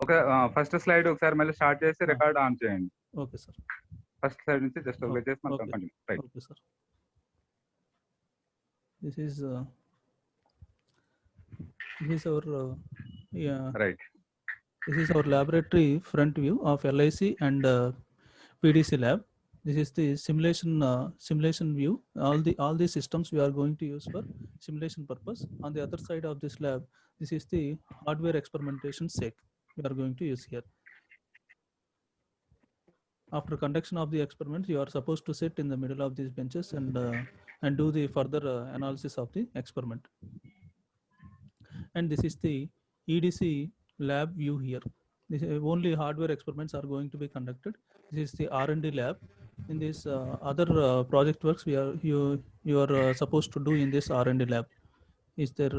Okay. First slide ఒకసారి మళ్ళీ start చేసి రికార్డ్ ఆన్ చేయండి. Okay sir. ఫస్ట్ స్లైడ్ నుంచి జస్ట్ ఒకటి చేసి మనం okay. Continue. Right. Okay sir. This is our right. This is our laboratory front view of LIC and PDC lab. This is the simulation view. All the systems we are going to use for simulation purpose. On the other side of this lab, this is the hardware experimentation sake we are going to use here. After conduction of the experiments, you are supposed to sit in the middle of these benches and do the further analysis of the experiment. And this is the EDC lab view here. This only hardware experiments are going to be conducted. This is the R&D lab. In this other project works you are supposed to do in this R&D lab. Is there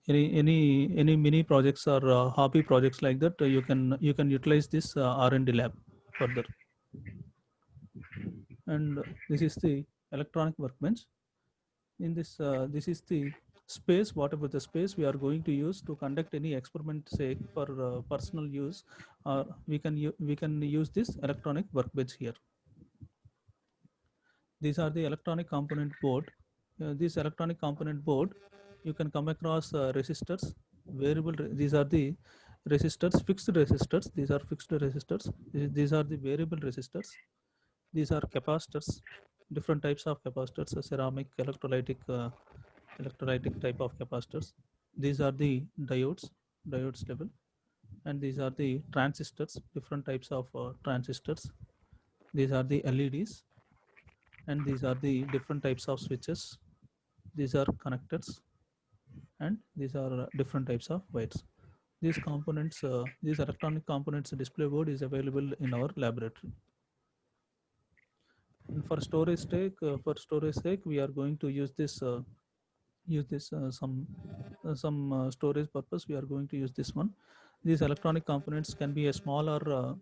any mini projects or hobby projects like that? You can utilize this R&D lab further. And this is the electronic workbench. In this this is the space, whatever the space we are going to use to conduct any experiment, say for personal use, or we can use this electronic workbench here. These are the electronic component board. This electronic component board, you can come across resistors, these are the resistors, fixed resistors. These are fixed resistors. These are the variable resistors. These are capacitors, different types of capacitors, ceramic, electrolytic type of capacitors. These are the diodes level, and these are the transistors, different types of transistors. These are the LEDs, and these are the different types of switches. These are connectors, and these are different types of wires. These components, these electronic components display board is available in our laboratory. And for storage sake, we are going to use this some storage purpose. We are going to use this one. These electronic components can be a small or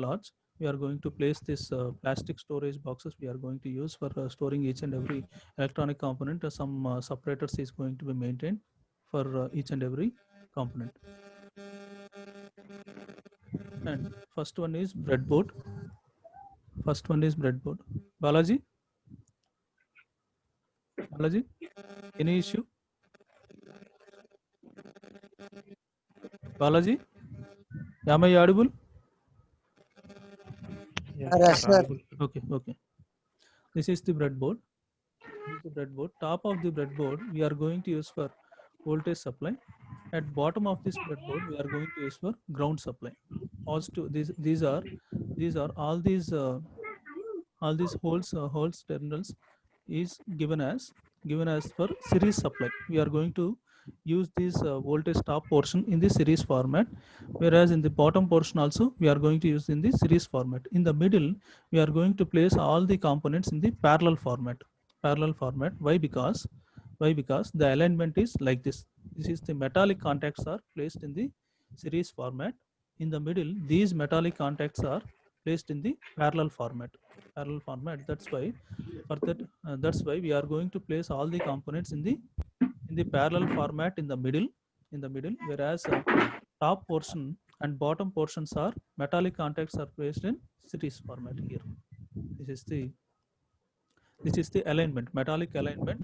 large. We are going to place this plastic storage boxes we are going to use for storing each and every electronic component. Some separators is going to be maintained for each and every component. And first one is breadboard. Balaji, any issue? Balaji, am I audible? Yes, sir. Okay. This is the breadboard. Top of the breadboard we are going to use for voltage supply. At bottom of this breadboard we are going to use for ground supply. Also, these are all these holes terminals is given as for series supply. We are going to use this voltage top portion in the series format, whereas in the bottom portion also we are going to use in the series format. In the middle we are going to place all the components in the parallel format. Why? Because the alignment is like this. This is the metallic contacts are placed in the series format. In the middle, these metallic contacts are placed in the parallel format. That's why we are going to place all the components in the parallel format in the middle, whereas top portion and bottom portions are metallic contacts are placed in series format here. This is the alignment, metallic alignment.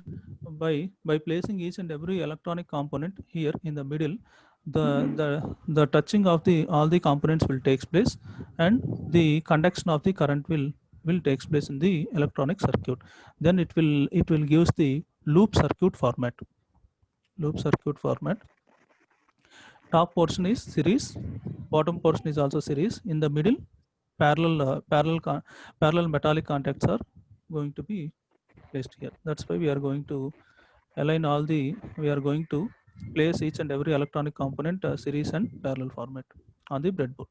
By placing each and every electronic component here in the middle, the touching of all the components will take place, and the conduction of the current will takes place in the electronic circuit. Then it will gives the loop circuit format. Top portion is series, bottom portion is also series. In the middle, parallel metallic contacts are going to be placed here. That's why we are going to align we are going to place each and every electronic component series and parallel format on the breadboard.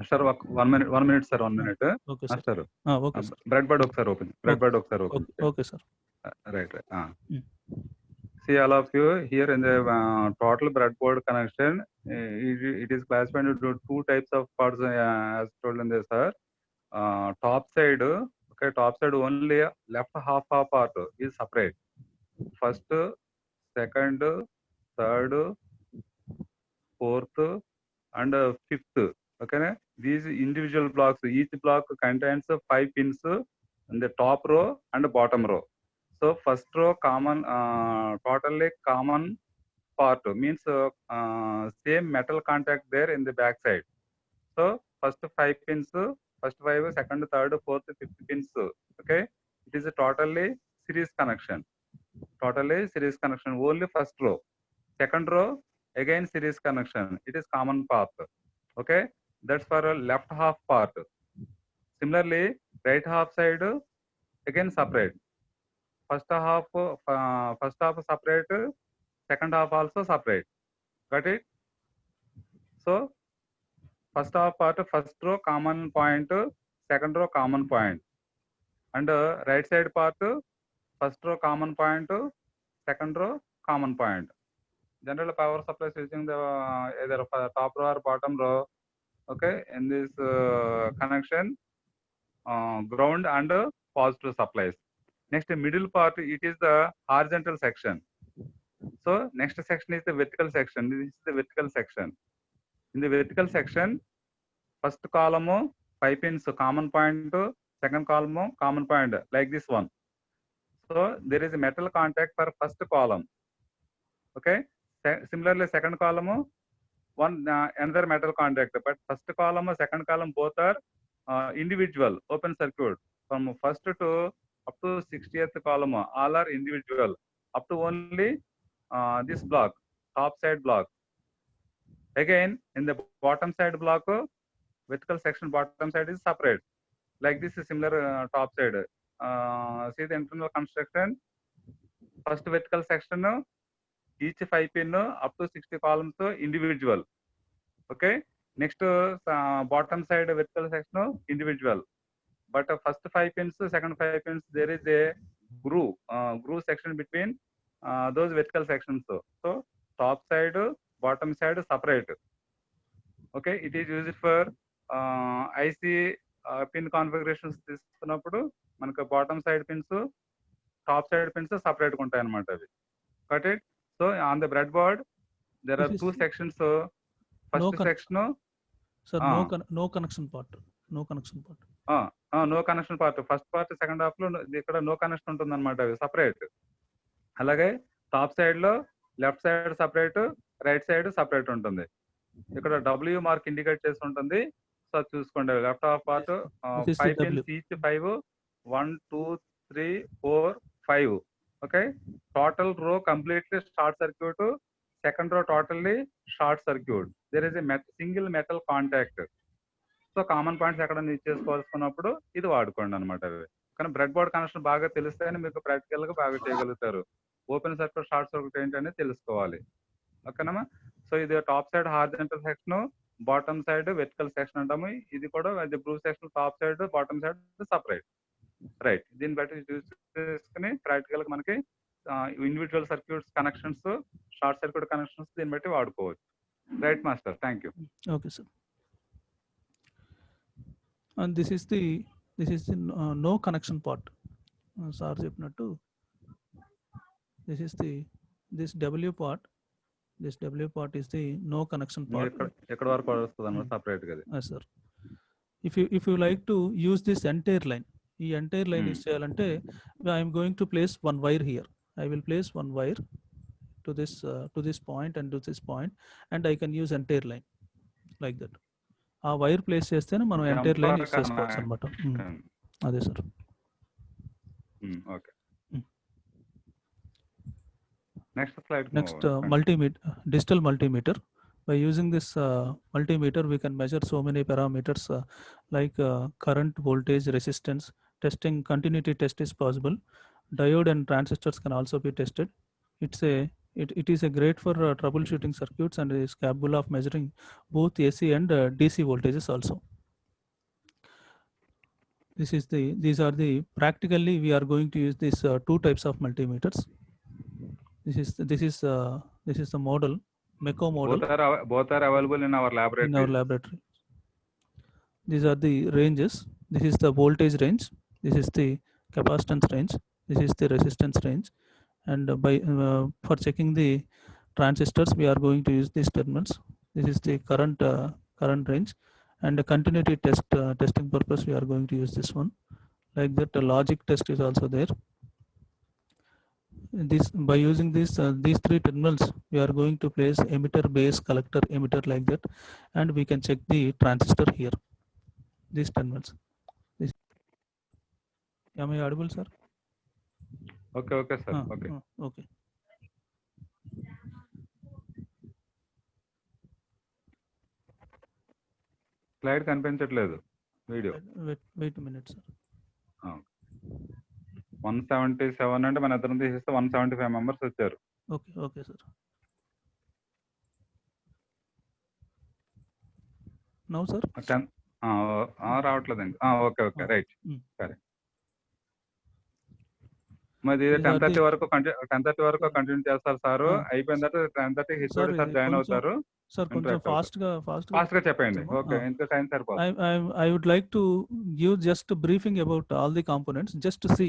Sir, 1 minute, sir. 1 minute. Okay, sir. Sir. Okay, sir. Breadboard ఒకసారి open. Okay, sir. Right. See, all of you here in the total breadboard connection, it is classified into two types of parts, as told in this, sir. Top side, okay, top side only left half part is separate. First, second, third, fourth, and fifth. Okay, these individual blocks, each block contains 5 pins in the top row and bottom row. So first row common, totally common part means same metal contact there in the back side. So first 5 pins, first 5, second, third, fourth, fifth pins. Okay, it is a totally series connection. Totally series connection. Only first row. Second row again series connection. It is common path. Okay, that's for a left half part. Similarly, right half side again separate. First half separate. Second half also separate. Got it? So first half part, first row common point, second row common point, and right side part, first row common point, second row common point. General power supply is using the either top row or bottom row. Okay, in this connection, ground and positive supplies. Next, middle part, it is the horizontal section. So next section is the vertical section. This is the vertical section. In the vertical section, first column 5 pins common point, second column common point, like this one. So there is a metal contact for first column. Okay. Similarly, second column one another metal contact, but first column, second column both are individual open circuit. From first to up to 60th column, all are individual. Up to only this block, top side block. Again, in the bottom side block, vertical section bottom side is separate. Like this is similar top side. See the internal construction. First vertical section, each 5 pin up to 60 columns individual. Okay. Next bottom side vertical section individual. But first 5 pins, second 5 pins, there is a groove section between those vertical sections. So top side, bottom side separate. Okay, it is used for IC pin configurations తీసుకున్నప్పుడు మనకు bottom side pins top side pins separate గా ఉంటాయి అన్నమాట అవి. Got it? So on the breadboard there are two sections. First section, sir, no connection part. No connection part. No connection part. First part second half లో ఇక్కడ no connection ఉంటుంది అన్నమాట, అవి separate. అలాగే టాప్ సైడ్ లో left side separate, right side separate ఉంటుంది. ఇక్కడ W mark indicate చేసి ఉంటుంది. సో చూసుకోండి, left half part 5 pins each 5, 1 2 3 4 5. Okay, total row completely short circuit, second row totally short circuit. There is a single metal contact. So common points ఎక్కడ చేసుకోవాల్సుకున్నప్పుడు ఇది వాడుకోండి అనమాట. అవి కానీ బ్రెడ్ బోర్డ్ కనెక్షన్ బాగా తెలిస్తేనే మీకు ప్రాక్టికల్ గా బాగా చేయగలుగుతారు. ఓపెన్ సర్క్యూట్ షార్ట్ సర్క్యూట్ ఏంటనే తెలుసుకోవాలి. ఓకేనమ్మా. సో ఇది top side horizontal section, bottom side vertical section అంటాము. ఇది కూడా అది Bru section, top side bottom side separate. Right, దీన్ని బట్టి చూస్ చేసుకుని ప్రాక్టికల్ గా మనకి individual circuits connections, short circuit connections దీన్ని బట్టి వాడుకోవచ్చు. Right master, thank you. Okay sir. And this is the no connection part. Sir చెప్పినట్టు this W part. This W part is the no connection part. ఎక్కడ వరకు వస్తుంది అన్నమాట separate గా. sir, if you like to use this entire line, ఈ entire line is చేయాలంటే I am going to place one wire here. I will place one wire to this point and to this point, and I can use entire line like that. ఆ wire place చేస్తేనే మనం entire line use చేసుకోవచ్చు అన్నమాట. అదే sir. Okay, next slide. Next multimeter, digital multimeter. By using this multimeter we can measure so many parameters like current, voltage, resistance. Testing, continuity test is possible. Diode and transistors can also be tested. It is a great for troubleshooting circuits and is capable of measuring both AC and DC voltages also. These are the practically we are going to use these two types of multimeters. This is the model, MECO model. Both are available in our laboratory. These are the ranges. This is the voltage range. This is the capacitance range. This is the resistance range. And for checking the transistors, we are going to use these terminals. This is the current range, and the continuity testing purpose we are going to use this one. Like that, the logic test is also there. This by using these three terminals, we are going to place emitter, base, collector, emitter like that, and we can check the transistor here. These terminals. Am I audible, sir? Okay, sir. Okay. Okay. Slide కనిపించట్లేదు video. Wait minute sir. 177 అంటే మన ఇద్దరం తీసేస్తే 175 members వచ్చారు. Okay sir. Now sir రావట్లేదండి. Okay right correct. మరి 10:30 వరకు continue చేస్తారు సార్. అయిపోయిన తర్వాత 10:30 హెచ్ఓడి సార్ జాయిన్ అవుతారు. సార్ కొంచెం ఫాస్ట్ గా చెప్పండి. ఓకే, ఇంకా టైం సరిపోతుంది. I would like to give just a briefing about all the components, just to see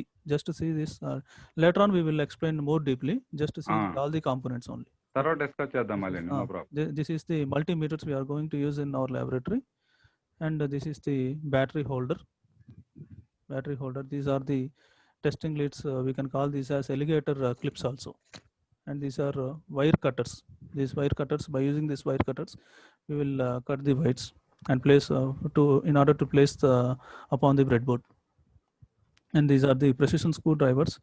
this. Later on we will explain more deeply, just to see all the components only. తర్వాత discuss చేద్దాం మళ్ళీ. No problem. This is the multimeters we are going to use in our laboratory, and this is the battery holder. These are the testing leads. We can call these as alligator clips also, and these are wire cutters. These wire cutters, by using these wire cutters, we will cut the wires and place in order to place upon the breadboard. And these are the precision screwdrivers,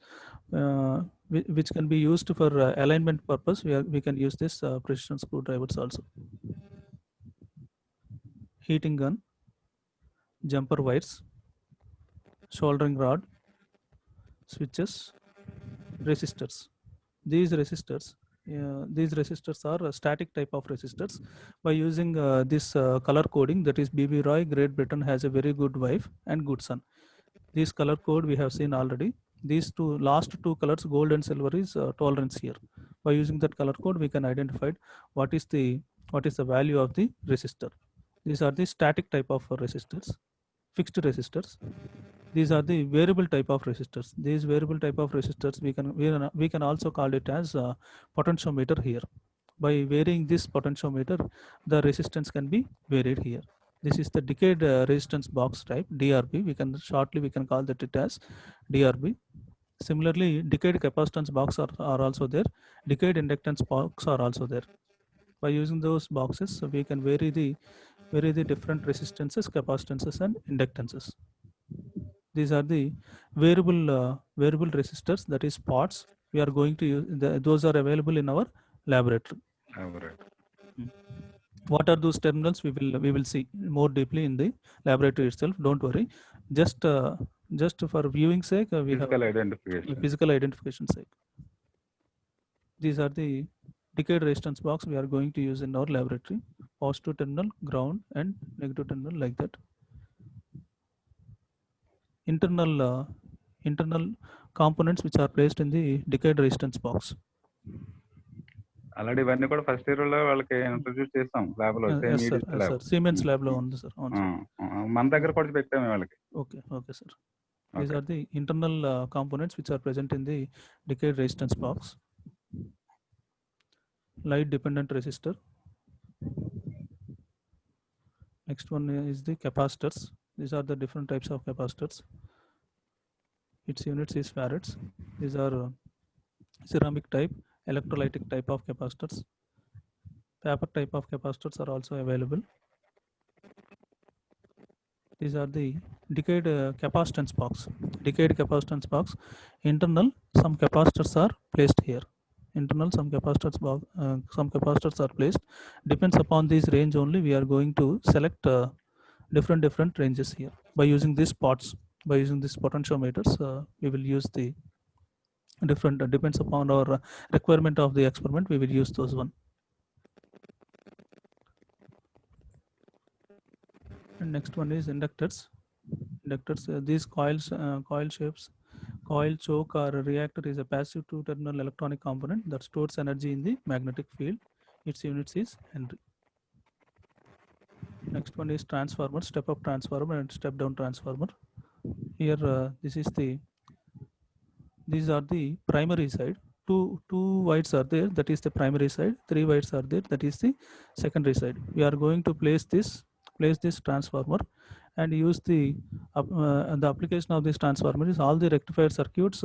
which can be used for alignment purpose. We can use this precision screwdrivers also. Heating gun, jumper wires, soldering rod, switches, resistors. These resistors are a static type of resistors. By using this color coding, that is BB Roy, Great Britain has a very good wife and good son. This color code we have seen already. These last two colors, gold and silver, is tolerance here. By using that color code, we can identify what is the value of the resistor. These are the static type of resistors. Fixed resistors. These are the variable type of resistors. These variable type of resistors we can also call it as potentiometer here. By varying this potentiometer, the resistance can be varied here. This is the decayed resistance box type, DRB. We can call that it as DRB. Similarly, decayed capacitance box are also there. Decayed inductance box are also there. By using those boxes, we can vary the different resistances, capacitances, and inductances. These are the variable resistors, that is pots. We are going to use those are available in our laboratory. What are those terminals? We will see more deeply in the laboratory itself. Don't worry. Just for viewing sake, we have physical identification sake. These are the decayed resistance box we are going to use in our laboratory. Positive terminal, ground, and negative terminal, like that. Internal components which are placed in the decayed resistance box. Already ఇవన్నీ కూడా first year లో వాళ్ళకి introduce చేస్తాం lab లో. Siemens lab లో ఉంది sir. మన దగ్గర కూడా పెట్టాము వాళ్ళకి. Okay sir. These are the internal components which are present in the decayed resistance box. Light dependent resistor. Next one is the capacitors. These are the different types of capacitors. Its units is farads. These are ceramic type, electrolytic type of capacitors. Paper type of capacitors are also available. These are the decayed capacitance box. Decayed capacitance box. Internal, some capacitors are placed here. Internal, some capacitors are placed. Depends upon this range only. We are going to select different ranges here. By using these pots, by using these potentiometers, we will use the different. Depends upon our requirement of the experiment. We will use those one. And next one is inductors. These coil shapes. Coil, choke, or reactor is a passive two-terminal electronic component that stores energy in the magnetic field. Its units is Henry. Next one is transformer, step-up transformer and step-down transformer. Here, these are the primary side. two whites are there, that is the primary side. 3 whites are there, that is the secondary side. We are going to place this transformer and use the application of this transformer is all the rectifier circuits.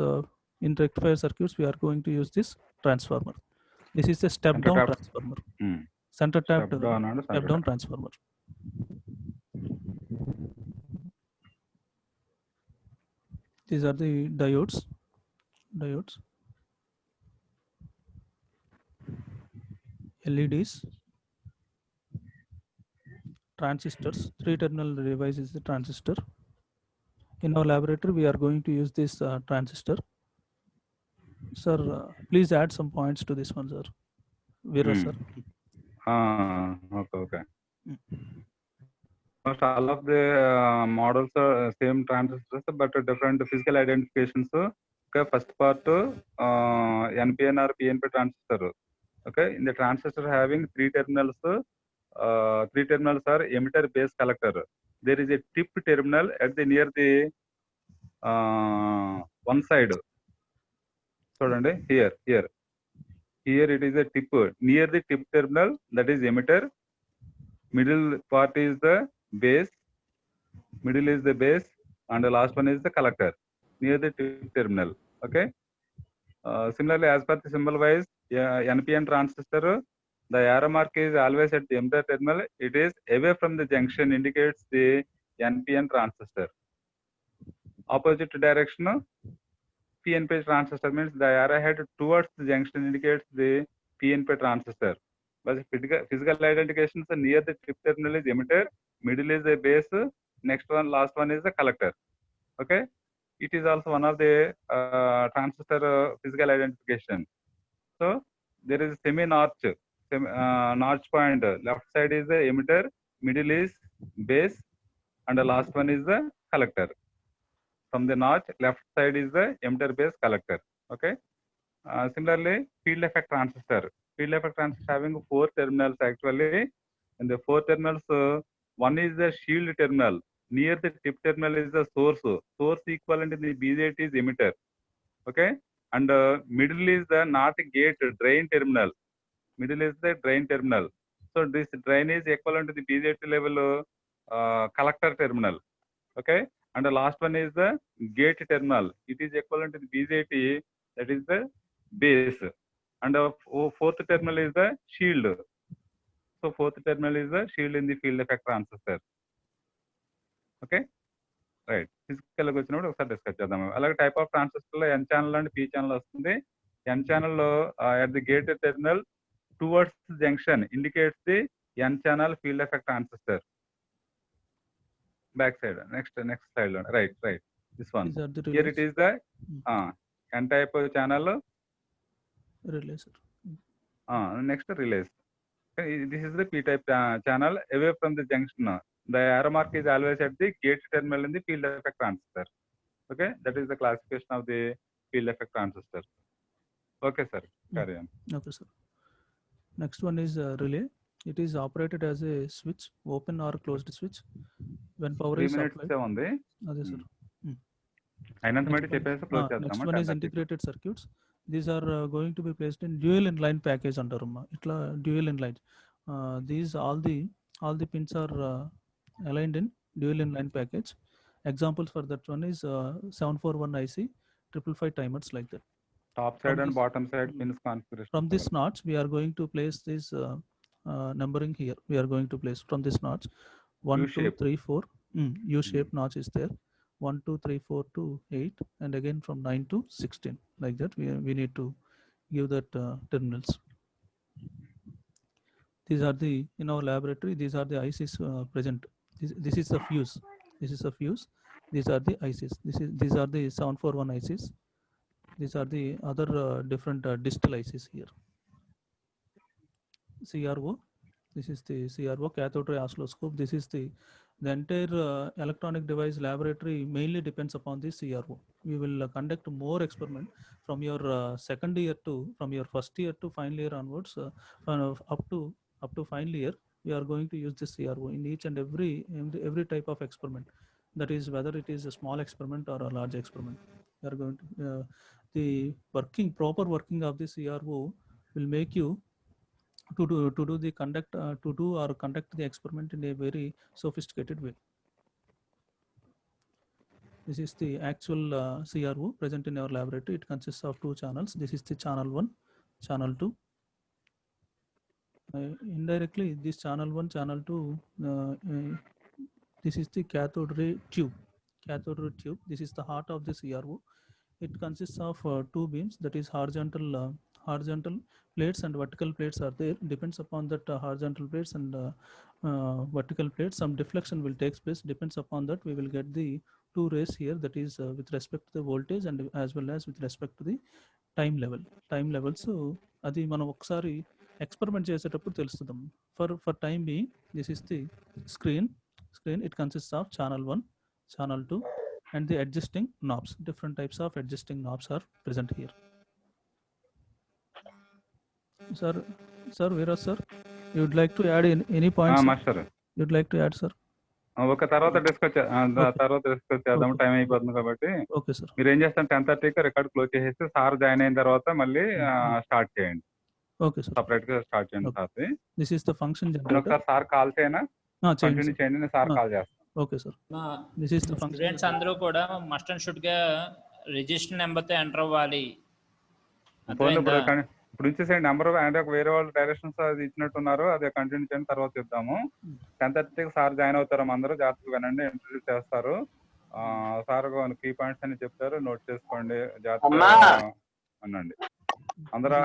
In rectifier circuits, we are going to use this transformer. This is the step down transformer. Center tapped step down transformer. These are the diodes. LEDs, transistors. 3-terminal device is the transistor. In our laboratory, we are going to use this transistor. Sir, please add some points to this one, sir. Veera, sir. Okay. Almost all of the models are same transistors, but different physical identifications. Okay, first part NPN or PNP transistor. Okay, in the transistor having 3 terminals. 3 terminals are emitter base collector. There is a tip terminal at the near the one side. So here it is a tip near the tip terminal, that is emitter. Middle part is the base, and the last one is the collector near the tip terminal. Okay. Similarly, as per the symbol wise, NPN transistor, the arrow mark is always at the emitter terminal. It is away from the junction, indicates the NPN transistor. Opposite direction, PNP transistor means the arrowhead towards the junction indicates the PNP transistor. But physical identifications near the tip terminal is emitter, middle is the base, last one is the collector. Okay, it is also one of the transistor physical identification. So there is semi-notch, notch point. Left side is the emitter, middle is base, and the last one is the collector. From the notch, left side is the emitter base collector. Okay. Similarly, field effect transistor. Field effect transistor having 4 terminals actually. And the 4 terminals, one is the shield terminal. Near the tip terminal is the source. Source equivalent in the BJT is emitter. Okay. And middle is the not gate, drain terminal. Middle is the drain terminal. So this drain is equivalent to the BJT level collector terminal. Okay. And the last one is the gate terminal. It is equivalent to the BJT, that is the base. And the fourth terminal is the shield. So fourth terminal is the shield in the field effect transistor. Okay. Right. Physical వచ్చినప్పుడు ఒకసారి discuss చేద్దాం. అలాగే type of transistor లో N channel and P channel వస్తుంది. N channel లో at the gate terminal towards junction indicates the N channel field effect transistor. Back side, next slide. Right. This one. Here it is the N type channel. Relay, sir. Next relays. This is the P type channel away from the junction. The arrow mark is always at the gate terminal in the field effect transistor. Okay, that is the classification of the field effect transistor. Okay, sir. Carry on. Okay, sir. Next one is relay. It is operated as a switch, open or closed switch. When power is supplied. Ade, sir. Next one is integrated circuits. These are going to be placed in dual inline package antarumma. Itla dual inline. These all the pins are aligned in dual inline package. Examples for that one is 741 IC, 555 timers like that. Top side and bottom side pins configuration. From this notch, we are going to place this numbering here. We are going to place from this notch 1, 2, 3, 4. U-shape notch is there. 1, 2, 3, 4 to 8, and again from 9 to 16. Like that, we need to give that terminals. These are the, in our laboratory, these are the ICs present. This is the fuse. This is a fuse. These are the ICs. These are the 741 ICs. These are the other different digital ICs here. CRO. This is the CRO, cathode ray oscilloscope. This is the entire electronic device laboratory mainly depends upon the CRO. We will conduct more experiment from your second year to, from your first year to final year onwards, up to final year. We are going to use this CRO in each and every type of experiment. That is whether it is a small experiment or a large experiment. We are going to the proper working of the CRO will make you to do the conduct the experiment in a very sophisticated way. This is the actual CRO present in our laboratory. It consists of 2 channels. This is the channel 1, channel 2. Indirectly, this channel 1, channel 2, this is the cathode ray tube. Cathode ray tube. This is the heart of the CRO. It consists of 2 beams, that is horizontal plates and vertical plates are there. Depends upon that horizontal plates and vertical plates, some deflection will take place. Depends upon that, we will get the 2 rays here, that is with respect to the voltage and as well as with respect to the time level. So అది మనం ఒకసారి experiment చేసేటప్పుడు తెలుస్తుందాం. For time being, this is the screen. It consists of channel 1, channel 2 and the adjusting knobs. Different types of adjusting knobs are present here. Sir, Veeraj sir, you would like to add any points? Master You'd like to add, sir? ఒక తర్వాత discuss చేద్దాం, time అయిపోతుంది కాబట్టి. Okay, sir. మీరు ఏం చేస్తారు, 10:30కి record close చేసేసి sir join అయిన తర్వాత మళ్ళీ స్టార్ట్ చేయండి. Okay, sir. సపరేట్ గా స్టార్ట్ చేయండి sir. This is the function నేను generator. ఒకసారి సార్ కాల్ చేయనా, కంటిన్యూ చేయండి, నేను సార్ కాల్ చేస్తాను. Okay, sir. This is the function. Students అందరూ కూడా మస్ట్ అండ్ షుడ్ గా రిజిస్టర్ నెంబర్ తో ఎంటర్ అవ్వాలి. ఇప్పుడు ఇచ్చేసేయండి నెంబర్. అంటే వేరే వాళ్ళు డైరెక్షన్స్ అది ఇచ్చినట్టున్నారు, అది కంటిన్యూ చేయండి, తర్వాత ఇద్దాము. 10:30కి సార్ జాయిన్ అవుతారు. అందరూ జాగ్రత్తగా వినండి, ఇంట్రడ్యూస్ చేస్తారు. సార్ కీ పాయింట్స్ అని చెప్తారు, నోట్ చేసుకోండి, జాగ్రత్తగా అనండి. అందరూ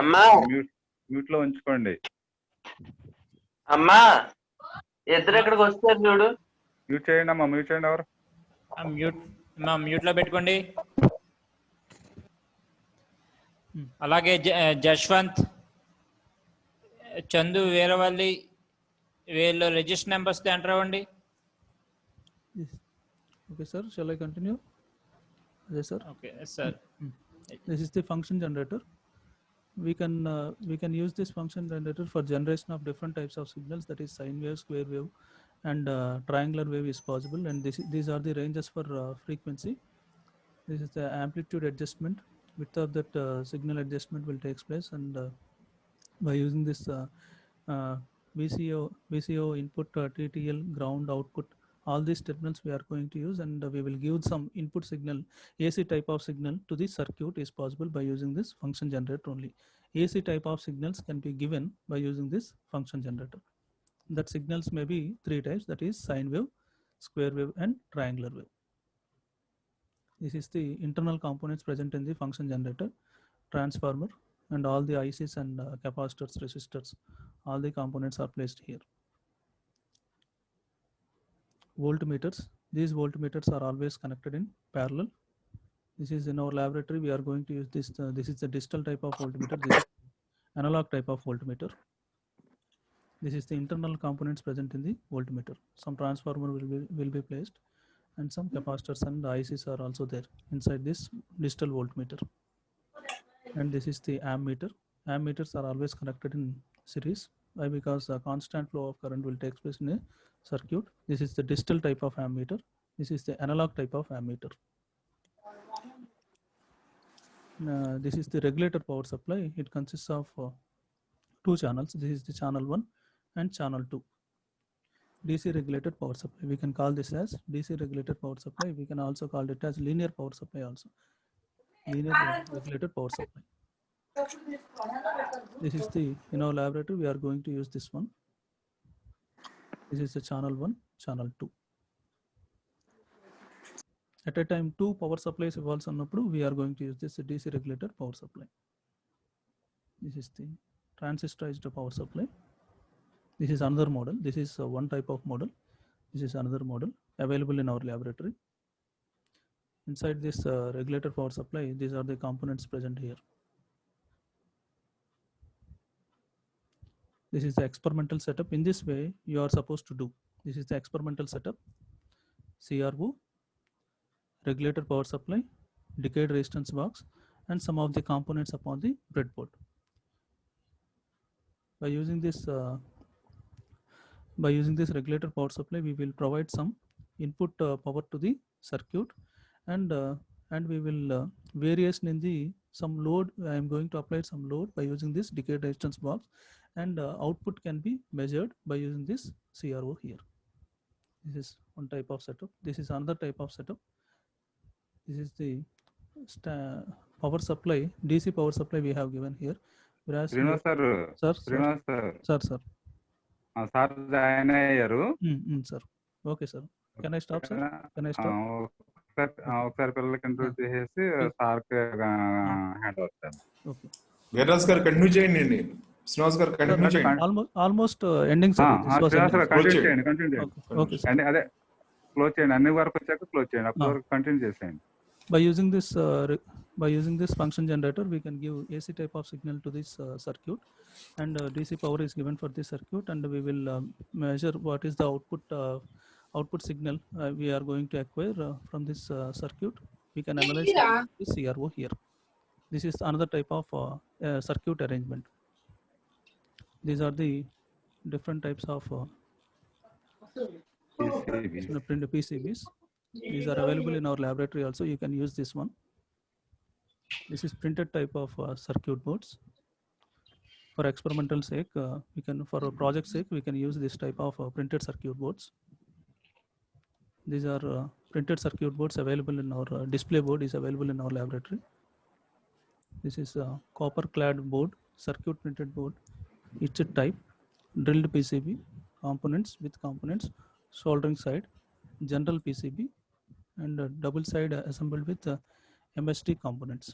మ్యూట్ లో ఉంచుకోండి. అమ్మా ఇద్దరు ఎక్కడికి వస్తారు చూడు. మ్యూట్ చేయండి అమ్మా, మ్యూట్ చేయండి. ఎవరు మ్యూట్ లో పెట్టుకోండి. అలాగే జశ్వంత్, చందు, వీరవల్లి వీళ్ళు రిజిస్టర్ నెంబర్స్ తో ఎంటర్ అవ్వండి. Okay, sir. Shall I continue? Yes, sir. Okay, sir. This is the function generator. We can use this function generator for generation of different types of signals, that is sine wave, square wave and triangular wave is possible, and these are the ranges for frequency. This is the amplitude adjustment. Width of that signal adjustment will take place, and by using this VCO input, TTL, ground output, all these terminals we are going to use, and we will give some input signal, AC type of signal to the circuit is possible by using this function generator only. AC type of signals can be given by using this function generator. That signals may be 3 types, that is sine wave, square wave and triangular wave. This is the internal components present in the function generator, transformer and all the ICs and capacitors, resistors, all the components are placed here. Voltmeters, these voltmeters are always connected in parallel. This is in our laboratory, we are going to use this. This is the digital type of voltmeter, this is analog type of voltmeter. This is the internal components present in the voltmeter. Some transformer will be placed, and some capacitors and ICs are also there inside this digital voltmeter. And this is the ammeter. Ammeters are always connected in series. Why? Because a constant flow of current will take place in a circuit. This is the digital type of ammeter. This is the analog type of ammeter. This is the regulator power supply. It consists of 2 channels. This is the channel 1 and channel 2. DC regulated power supply. We can call this as DC regulated power supply. We can also call it as linear power supply also. Linear regulated power supply. This is the, in our laboratory, we are going to use this one. This is the channel 1, channel 2. At a time, 2 power supplies evolves on upload. We are going to use this DC regulated power supply. This is the transistorized power supply. This is another model. This is one type of model. This is another model available in our laboratory. Inside this regulator power supply, these are the components present here. This is the experimental setup. In this way, you are supposed to do. This is the experimental setup. CRO, regulator power supply, decayed resistance box, and some of the components upon the breadboard. By using this regulator power supply, we will provide some input power to the circuit, and we will variation in the some load. I am going to apply some load by using this decay resistance box, and output can be measured by using this CRO here. This is one type of setup. This is another type of setup. This is the power supply, DC power supply we have given here. Whereas Srinivas sir, sir, Srinivas sir, sir. Sir join అయ్యారు. Sir okay sir. Can I stop sir? Can I stop? ఒకసారి పిల్లలకి introduce చేసేసి sir hand over sir. Okay. Veerraj గారు continue చేయండి. శ్రీనివాస్ గారు continue చేయండి. Almost ending sir. Srinivas గారు continue చేయండి. Okay sir. అదే క్లోజ్ చేయండి. అన్ని వరకు వచ్చాక క్లోజ్ చేయండి. అప్పటి వరకు కంటిన్యూ చేసేయండి. By using this function generator, we can give AC type of signal to this circuit, and DC power is given for this circuit, and we will measure what is the output signal we are going to acquire from this circuit. We can analyze this CRO here. This is another type of circuit arrangement. These are the different types of PCBs. These are available in our laboratory also. You can use this one. This is printed type of circuit boards. For experimental sake, for a project sake, we can use this type of printed circuit boards. These are printed circuit boards available in our display board is available in our laboratory. This is a copper clad board, circuit printed board. It's a type, drilled PCB, components with components, soldering side, general PCB, and double side assembled with MST components.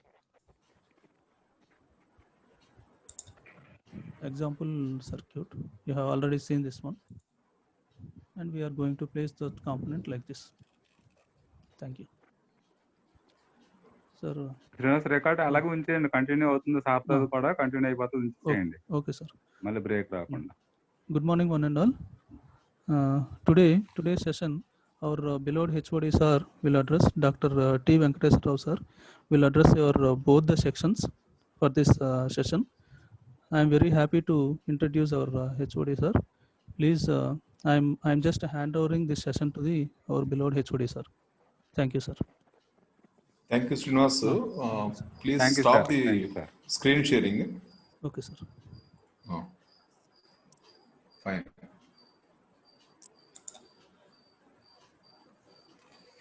Example circuit, you have already seen this one, and we are going to place the component like this. Thank you. Sir. Srinivas record అలాగే ఉంచేయండి. Continue అవుతుంది. Software కూడా continue అయిపోతుంది. ఉంచేయండి. Okay sir. మళ్ళీ break రాకుండా. Good morning one and all. Today's session, our beloved HOD sir will address, Dr. T. Venkateswara Rao sir will address your both the sections for this session. I am very happy to introduce our HOD sir. Please, I am just handovering this session to our beloved HOD sir. Thank you, sir. Thank you, Srinivas. Please Thank you, stop sir. Thank the you, sir. screen sharing. Okay, sir. Oh. Fine.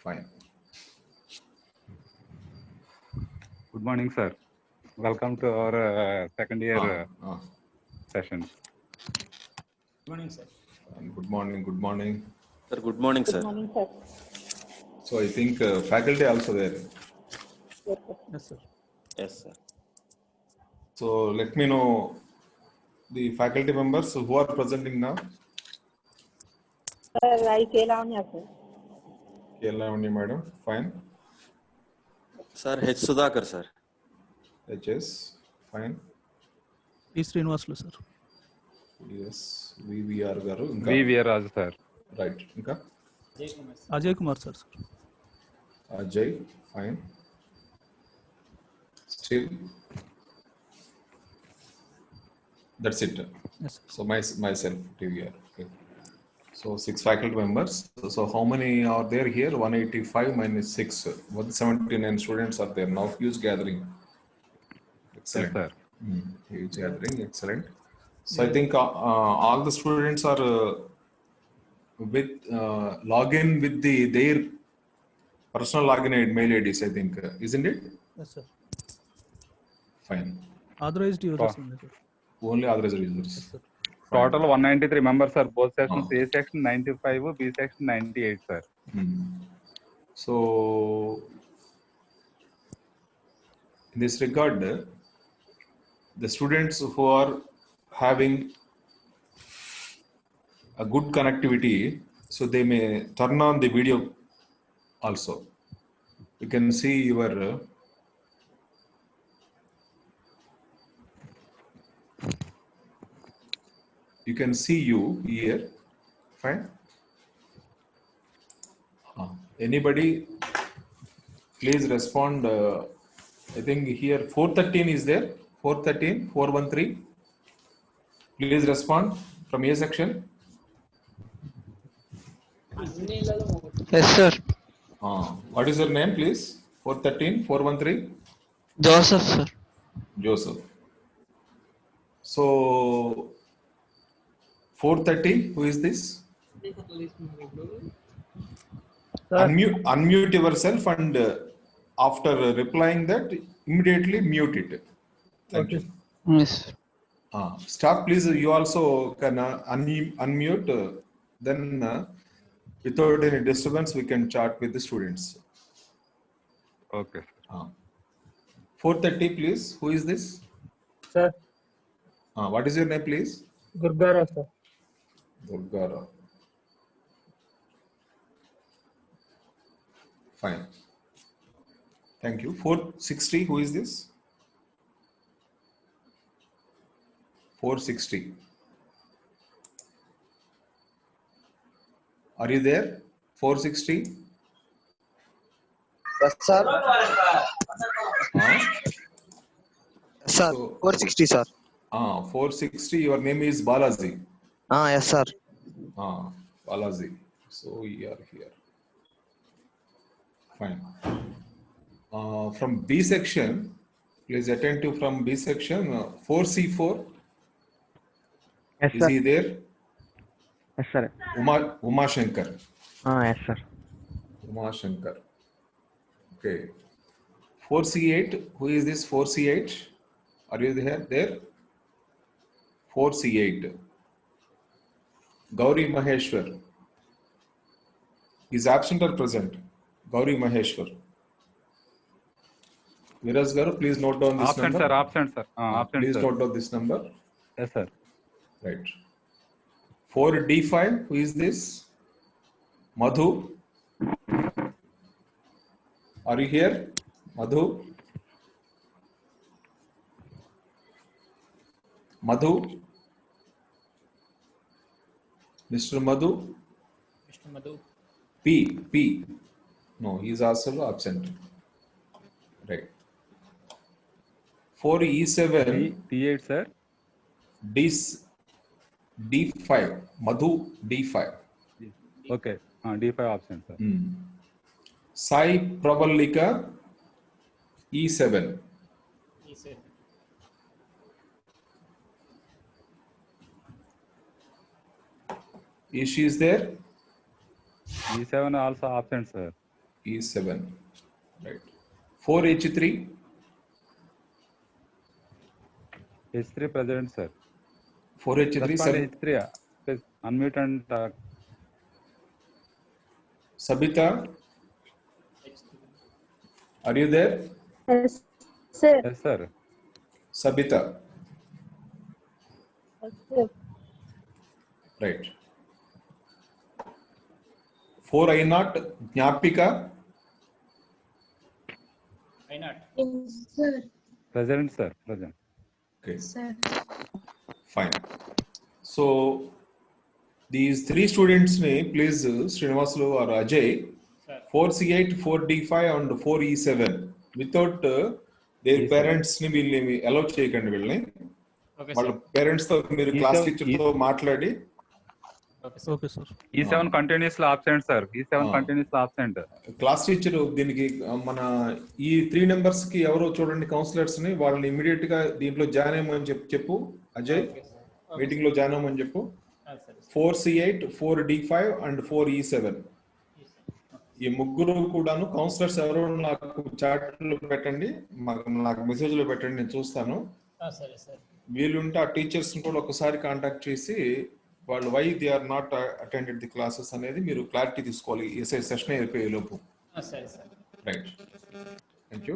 Fine. Good morning, sir. Welcome to our second year session. Good morning, sir. Good morning. Good morning. Sir, good morning, sir. Good morning, sir. So I think faculty also there. Yes, sir. Yes, sir. So let me know the faculty members who are presenting now. Sir, I Lavanya, sir. Lavanya madam, fine. Sir, H. Sudhakar, sir. HS, fine. P. Srinivaslu, sir. Yes, VVR garu. VVR Raju, sir. Right. Inka? Ajay Kumar, sir. Ajay, fine. Still, that's it. Yes, sir. So myself, TVR. Okay. So 6 faculty members. So how many are there here? 185 minus 6. 179 students are there now. Huge gathering. Excellent. Yes, sir. Huge gathering. Excellent. So I think all the students are with login with their personal login and mail IDs. I think, isn't it? Yes, sir. Fine. Authorized users only, sir. Only authorized users. Yes, sir. Total 193 members, sir. Both sections. A section 95, B section 98, sir. So in this regard, the students who are having a good connectivity, so they may turn on the video also. You can see your you can see you here. Fine. Anybody please respond. I think here 413 is there. 413, 413. Please respond from A section. Yes, sir. What is your name, please? 413, 413. Joseph, sir. Joseph. So 4:30, who is this? Unmute yourself and after replying that, immediately mute it. Thank you. Yes. Staff, please, you also can unmute. Then, without any disturbance, we can chat with the students. Okay. 4:30, please. Who is this? Sir, What is your name, please? Gurgara, sir. Durgara. Fine. Thank you. 460, who is this? 460. Are you there? 460? Yes, sir. Sir, So, 460, sir. 460, your name is Balaji. Yes, sir. Balaji. So we are here. Fine. From B section, please attend to from B section, 4C4. Yes, Is sir. he there? Yes, sir. Uma Shankar. Yes, sir. Uma Shankar. Okay. 4C8, who is this 4C8? Are you there? 4C8. Gauri Maheshwar. Is absent or present? Gauri Maheshwar. Viras Garu, please note down this Absent, number. sir. Absent, sir. Absent, Please sir. note down this number. Yes, sir. Right. 4D5, who is this? Madhu. Are you here? Madhu? Madhu? Mr. Madhu? Mr. Madhu. P. No, he is also absent. Right. 4E7. T8, sir. D5. Madhu D5. Okay. D5 absent, sir. Sai Pravalika E7. He said. Is she is there? E7 also absent, sir. E7. Right. 4H3. H3 present, sir. 4H3. Respond H3. Please unmute and talk. Sabita. Are you there? Yes, sir. Yes, sir. Sabita. Okay. Right. 4I0. Jnapika. Why not? Yes, sir. Present, sir. Present. Okay. Sir. Fine. So these three students name, please, Srinivasulu or Ajay, Sir. 4C8, 4D5 and 4E7. Without their E7. parents ni వీళ్ళని allow చేయకండి వీళ్ళని. Okay, వాళ్ళ sir. Parents తో మీరు E7 class teacher తో మాట్లాడి Okay, sir. Okay, sir. E7 continuously absent, sir. E7 Ah. continuously absent. Class teacher దీనికి మన ఈ 3 మెంబర్స్ కి ఎవరో చూడండి కౌన్సిలర్స్ ని వాళ్ళని ఇమీడియట్ గా దీంట్లో జాయిన్ అయ్యమని చెప్పు Ajay Okay, sir. Okay, meeting లో జాయిన్ అవ్వమని చెప్పు. sir. 4C8, 4D5 and 4E7. ఈ ముగ్గురు కూడాను కౌన్సిలర్స్ ఎవరో నాకు చాట్ లో పెట్టండి, నాకు మెసేజ్ లో పెట్టండి, నేను చూస్తాను. సరే సార్. వీళ్ళుంటే ఆ టీచర్స్ కూడా ఒకసారి కాంటాక్ట్ చేసి వాళ్ళు why they are not attended the classes అనేది మీరు క్లారిటీ తీసుకోవాలి ఈ సెషన్ అయిపోయే లోపు. సరే sir. Right, thank you.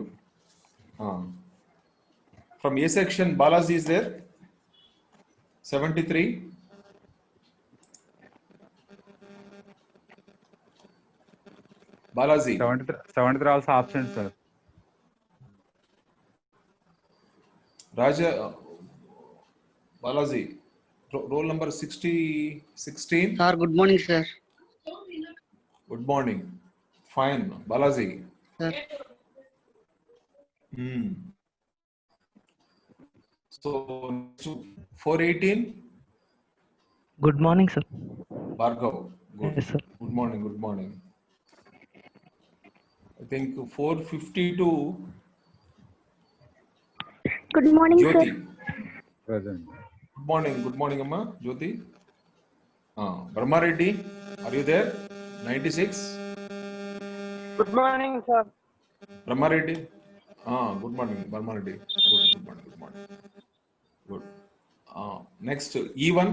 From A section Balaji is there? 73. Balaji. 73 also absent, sir. Raja, Balaji, roll number 16. Sir, good morning, sir. Good morning. Fine. Balaji. Sir. So, 418. Good morning, sir. Bhargav. Good. Yes, sir. Good morning. Good morning. I think 452. Good morning, Jyoti. sir. Present. Good morning, Amma. Jyoti. Brahma Reddy, are you there? 96. Good morning sir. Brahma Reddy. Good morning, Brahma Reddy. Good morning. Good. Next, E1.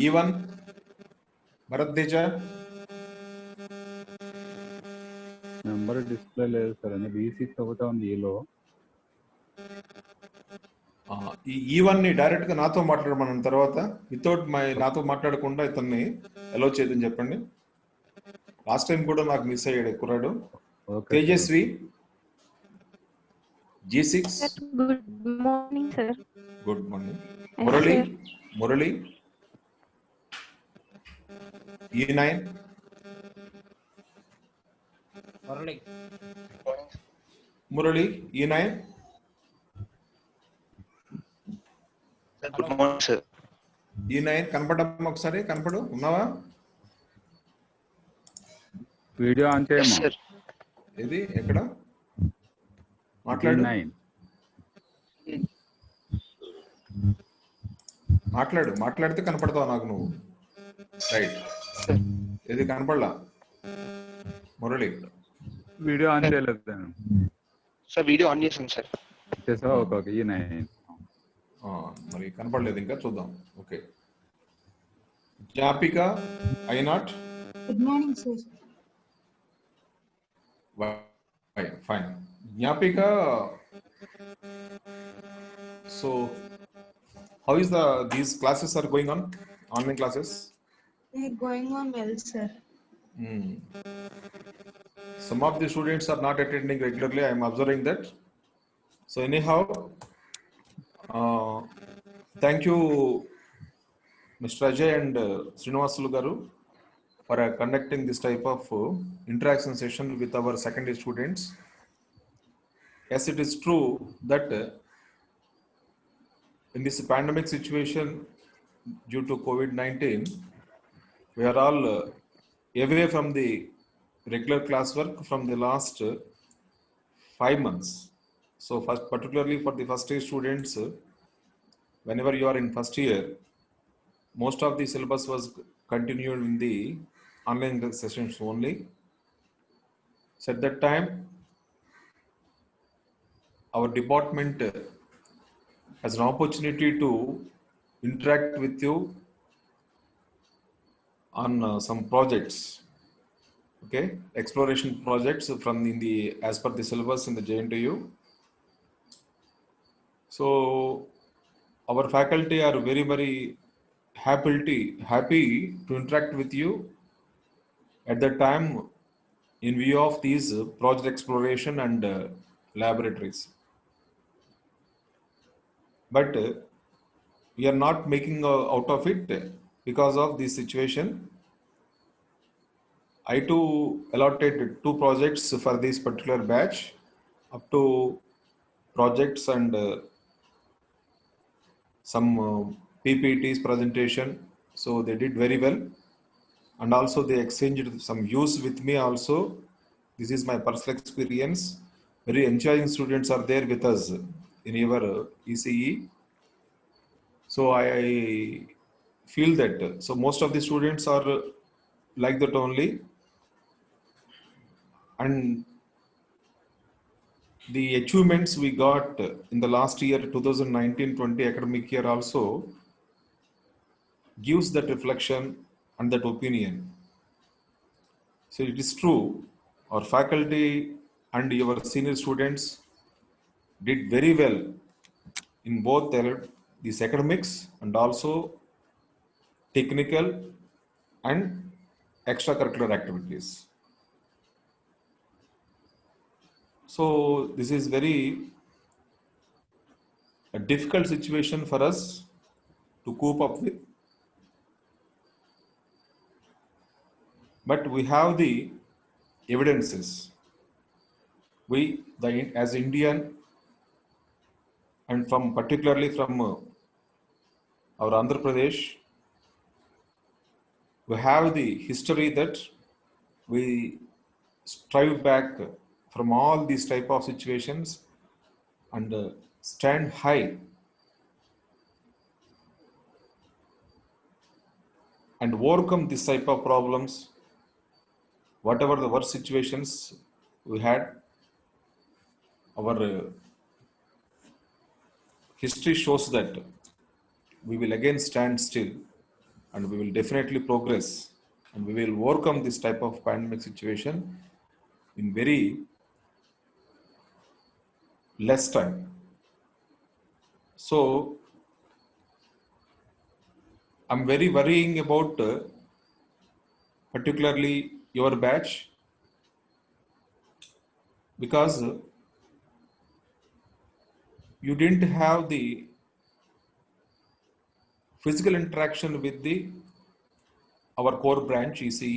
E1. Bharat Deja. Number display లేదు sir, అంటే B6 ఒకటే ఉంది ఈలో. ఈ E1 ని direct గా నాతో మాట్లాడమన్న తర్వాత వితౌట్ నాతో మాట్లాడకుండా ఇతన్ని అలో చేయదని చెప్పండి. లాస్ట్ టైం కూడా నాకు మిస్ అయ్యాడు కుర్రాడు. Tejaswi G6. Good morning, sir. Good morning. Yes, Murali E9. Murali E9. Good morning sir. E9 కనపడమ్మా ఒకసారి, కనపడు, ఉన్నావా? వీడియో ఆన్ చేయమ్మా. సార్. ఏది ఎక్కడ మాట్లాడు? మాట్లాడితే కనపడతావు నాకు నువ్వు. రైట్. ఏది కనపడలా మురళి? వీడియో ఆన్ చేయలేదు సార్. వీడియో ఆన్ చేసాను సార్. చేసావా? ఓకే. E9 మరి కనపడలేదు, ఇంకా చూద్దాం. Okay. Gnapika I0. Good morning, sir. Fine. Gnapika, so how is these classes are going on? Online classes? They're going on well, sir. Some of the students are not attending regularly. I am observing that. So anyhow, thank you, Mr. Ajay and Srinivasulu Garu, for conducting this type of interaction session with our secondary students. Yes, it is true that in this pandemic situation due to COVID-19, we are all away from the regular classwork from the last 5 months. So first, particularly for the first year students, whenever you are in first year, most of the syllabus was continued in the online sessions only. So at that time, our department has an opportunity to interact with you on some projects, okay, exploration projects from as per the syllabus in the JNTU. So our faculty are very, very happy to interact with you at that time in view of these project exploration and laboratories. But we are not making out of it because of this situation. I too allotted 2 projects for this particular batch, up to projects and some PPTs presentation. So they did very well. And also they exchanged some views with me also. This is my personal experience. Very enjoying students are there with us in our ECE. So I feel that, so most of the students are like that only. And the achievements we got in the last year, 2019-20 academic year also gives that reflection and that opinion. So it is true, our faculty and your senior students did very well in both these academics and also technical and extracurricular activities. So this is very a difficult situation for us to cope up with. But we have the evidences. We, as Indian and from particularly from our Andhra Pradesh, we have the history that we strive back from all these type of situations and stand high and overcome this type of problems. Whatever the worst situations we had, our history shows that we will again stand still and we will definitely progress and we will overcome this type of pandemic situation in very less time. So I'm very worrying about particularly your batch, because you didn't have the physical interaction with our core branch ECE.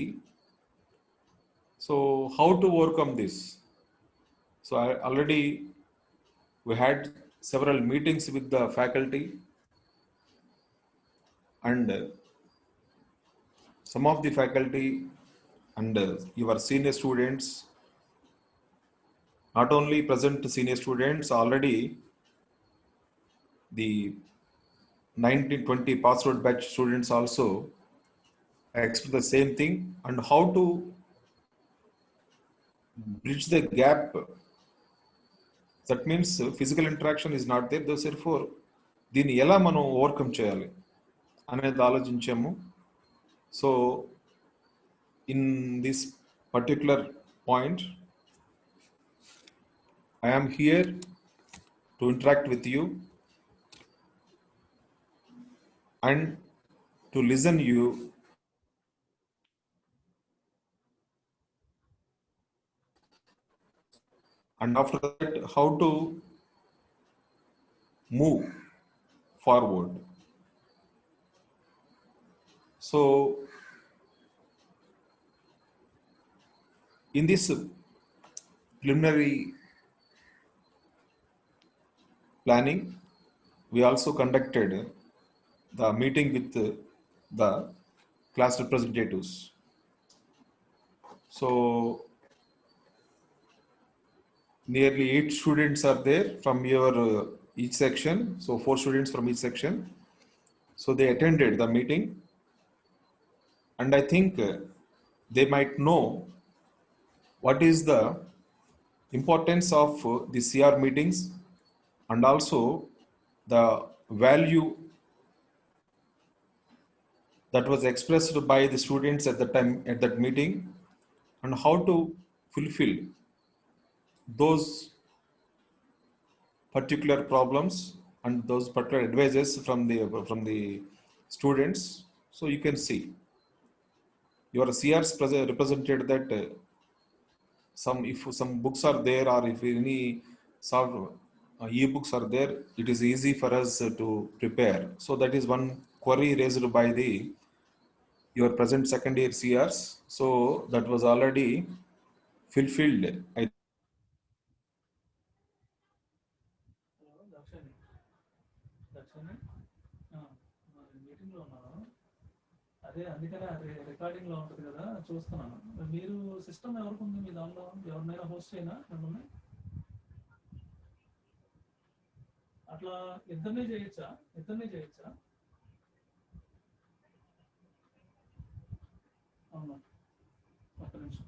So how to overcome this? So we had several meetings with the faculty, and some of the faculty and your senior students, not only present senior students, already the 1920 pass out batch students also expect the same thing, and how to bridge the gap. That means physical interaction is not there, therefore దీన్ని ఎలా మనం overcome చేయాలి అనేది ఆలోచించాము. So in this particular point I am here to interact with you and to listen you and after that how to move forward. So in this preliminary planning, we also conducted the meeting with the class representatives. So nearly 8 students are there from your each section, so 4 students from each section. So they attended the meeting, and I think they might know what is the importance of the CR meetings and also the value that was expressed by the students at the time at that meeting, and how to fulfill those particular problems and those particular advices from the students. So you can see your CRs represented that if some books are there, or if any e-books are there, it is easy for us to prepare. So that is one query raised by your present second year CRs. So that was already fulfilled. మీటింగ్లో ఉన్నాను, అదే అందుకనే అది రికార్డింగ్లో ఉంటుంది కదా చూస్తున్నాను. మీరు system ఎవరికి ఉంది మీ దానిలో? ఎవరినైనా హోస్ట్ అయినా మిమ్మల్ని అట్లా ఇద్దరినే చేయొచ్చా? అవునా, ఒక్క నిమిషం.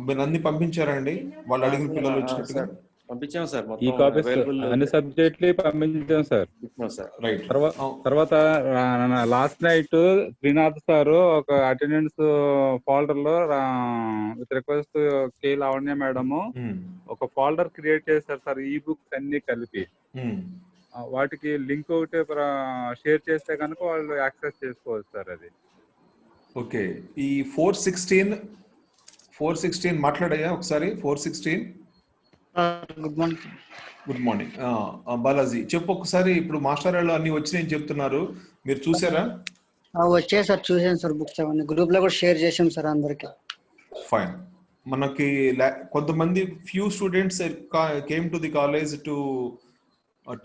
మీరు అన్ని పంపించారండి వాళ్ళు అడిగిన పిల్లలు వచ్చినట్టుగా? పంపించాం సార్, ఈ కాపీస్ అన్ని సబ్జెక్టులు పంపించాం సార్. రైట్. తర్వాత లాస్ట్ నైట్ శ్రీనాథ్ సార్ ఒక అటెండెన్స్ ఫోల్డర్ లో with request K Lavanya madam ఒక ఫోల్డర్ క్రియేట్ చేశారు సార్, ఈ బుక్స్ అన్ని కలిపి. వాటికి లింక్ ఒకటి షేర్ చేస్తే కనుక వాళ్ళు యాక్సెస్ చేసుకోవచ్చు సార్ అది. ఓకే, ఈ 416 మాట్లాడయ్యా ఒకసారి. 416 గుడ్ మార్నింగ్ బాలాజీ చెప్పు ఒకసారి. ఇప్పుడు మాస్టర్ వాళ్ళు అన్ని వచ్చినాయని చెప్తున్నారు, మీరు చూసారా? వచ్చాయి సార్, చూసాను సార్. బుక్స్ అవన్నీ గ్రూప్ లో కూడా షేర్ చేసాం సార్ అందరికి. ఫైన్. మనకి కొంతమంది few students came to the college to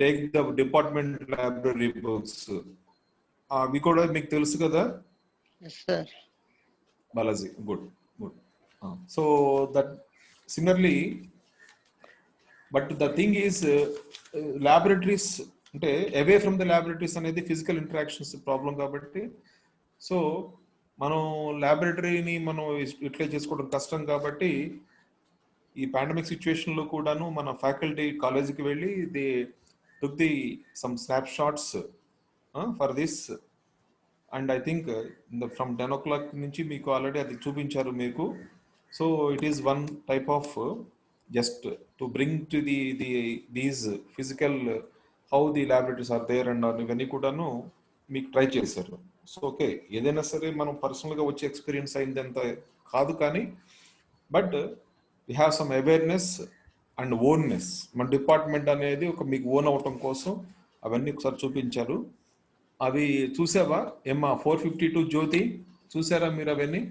take the department library books. అవి కూడా మీకు తెలుసు కదా? Yes, sir. Balaji, good. So that similarly, but the thing is, laboratories అంటే away from the laboratories అనేది physical interactions ప్రాబ్లం కాబట్టి, so మనం ల్యాబొరేటరీని మనం యూటిలైజ్ చేసుకోవడం కష్టం కాబట్టి ఈ పాండమిక్ సిచ్యువేషన్లో కూడాను మన ఫ్యాకల్టీ కాలేజీకి వెళ్ళి they took the some snapshots for this. And I think from 10 o'clock నుంచి మీకు ఆల్రెడీ అది చూపించారు మీకు. So it is one type of just to bring to these physical how the laboratories are there and ఇవన్నీ కూడాను మీకు try చేశారు. So okay, ఏదైనా సరే మనం పర్సనల్గా వచ్చే ఎక్స్పీరియన్స్ అయిందంత కాదు, కానీ but we have some awareness and ownness. మన డిపార్ట్మెంట్ అనేది ఒక మీకు ఓన్ అవటం కోసం అవన్నీ ఒకసారి చూపించారు. అవి చూసావా ఏమ్మా? 452 జ్యోతి చూసారా మీరు అవన్నీ?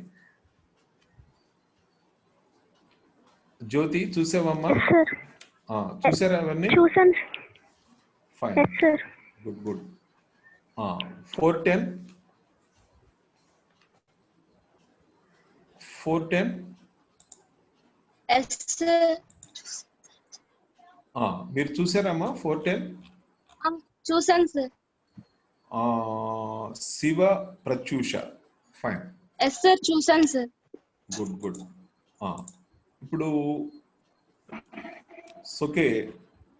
జ్యోతి చూసావమ్మా? చూసారా అవన్నీ? Fine, good. 410 Yes, sir. మీరు చూసారమ్మా 410? చూసాను sir. Shiva Prathyusha, fine. Yes sir, చూసాను సార్. గుడ్. ఇప్పుడు ఓకే,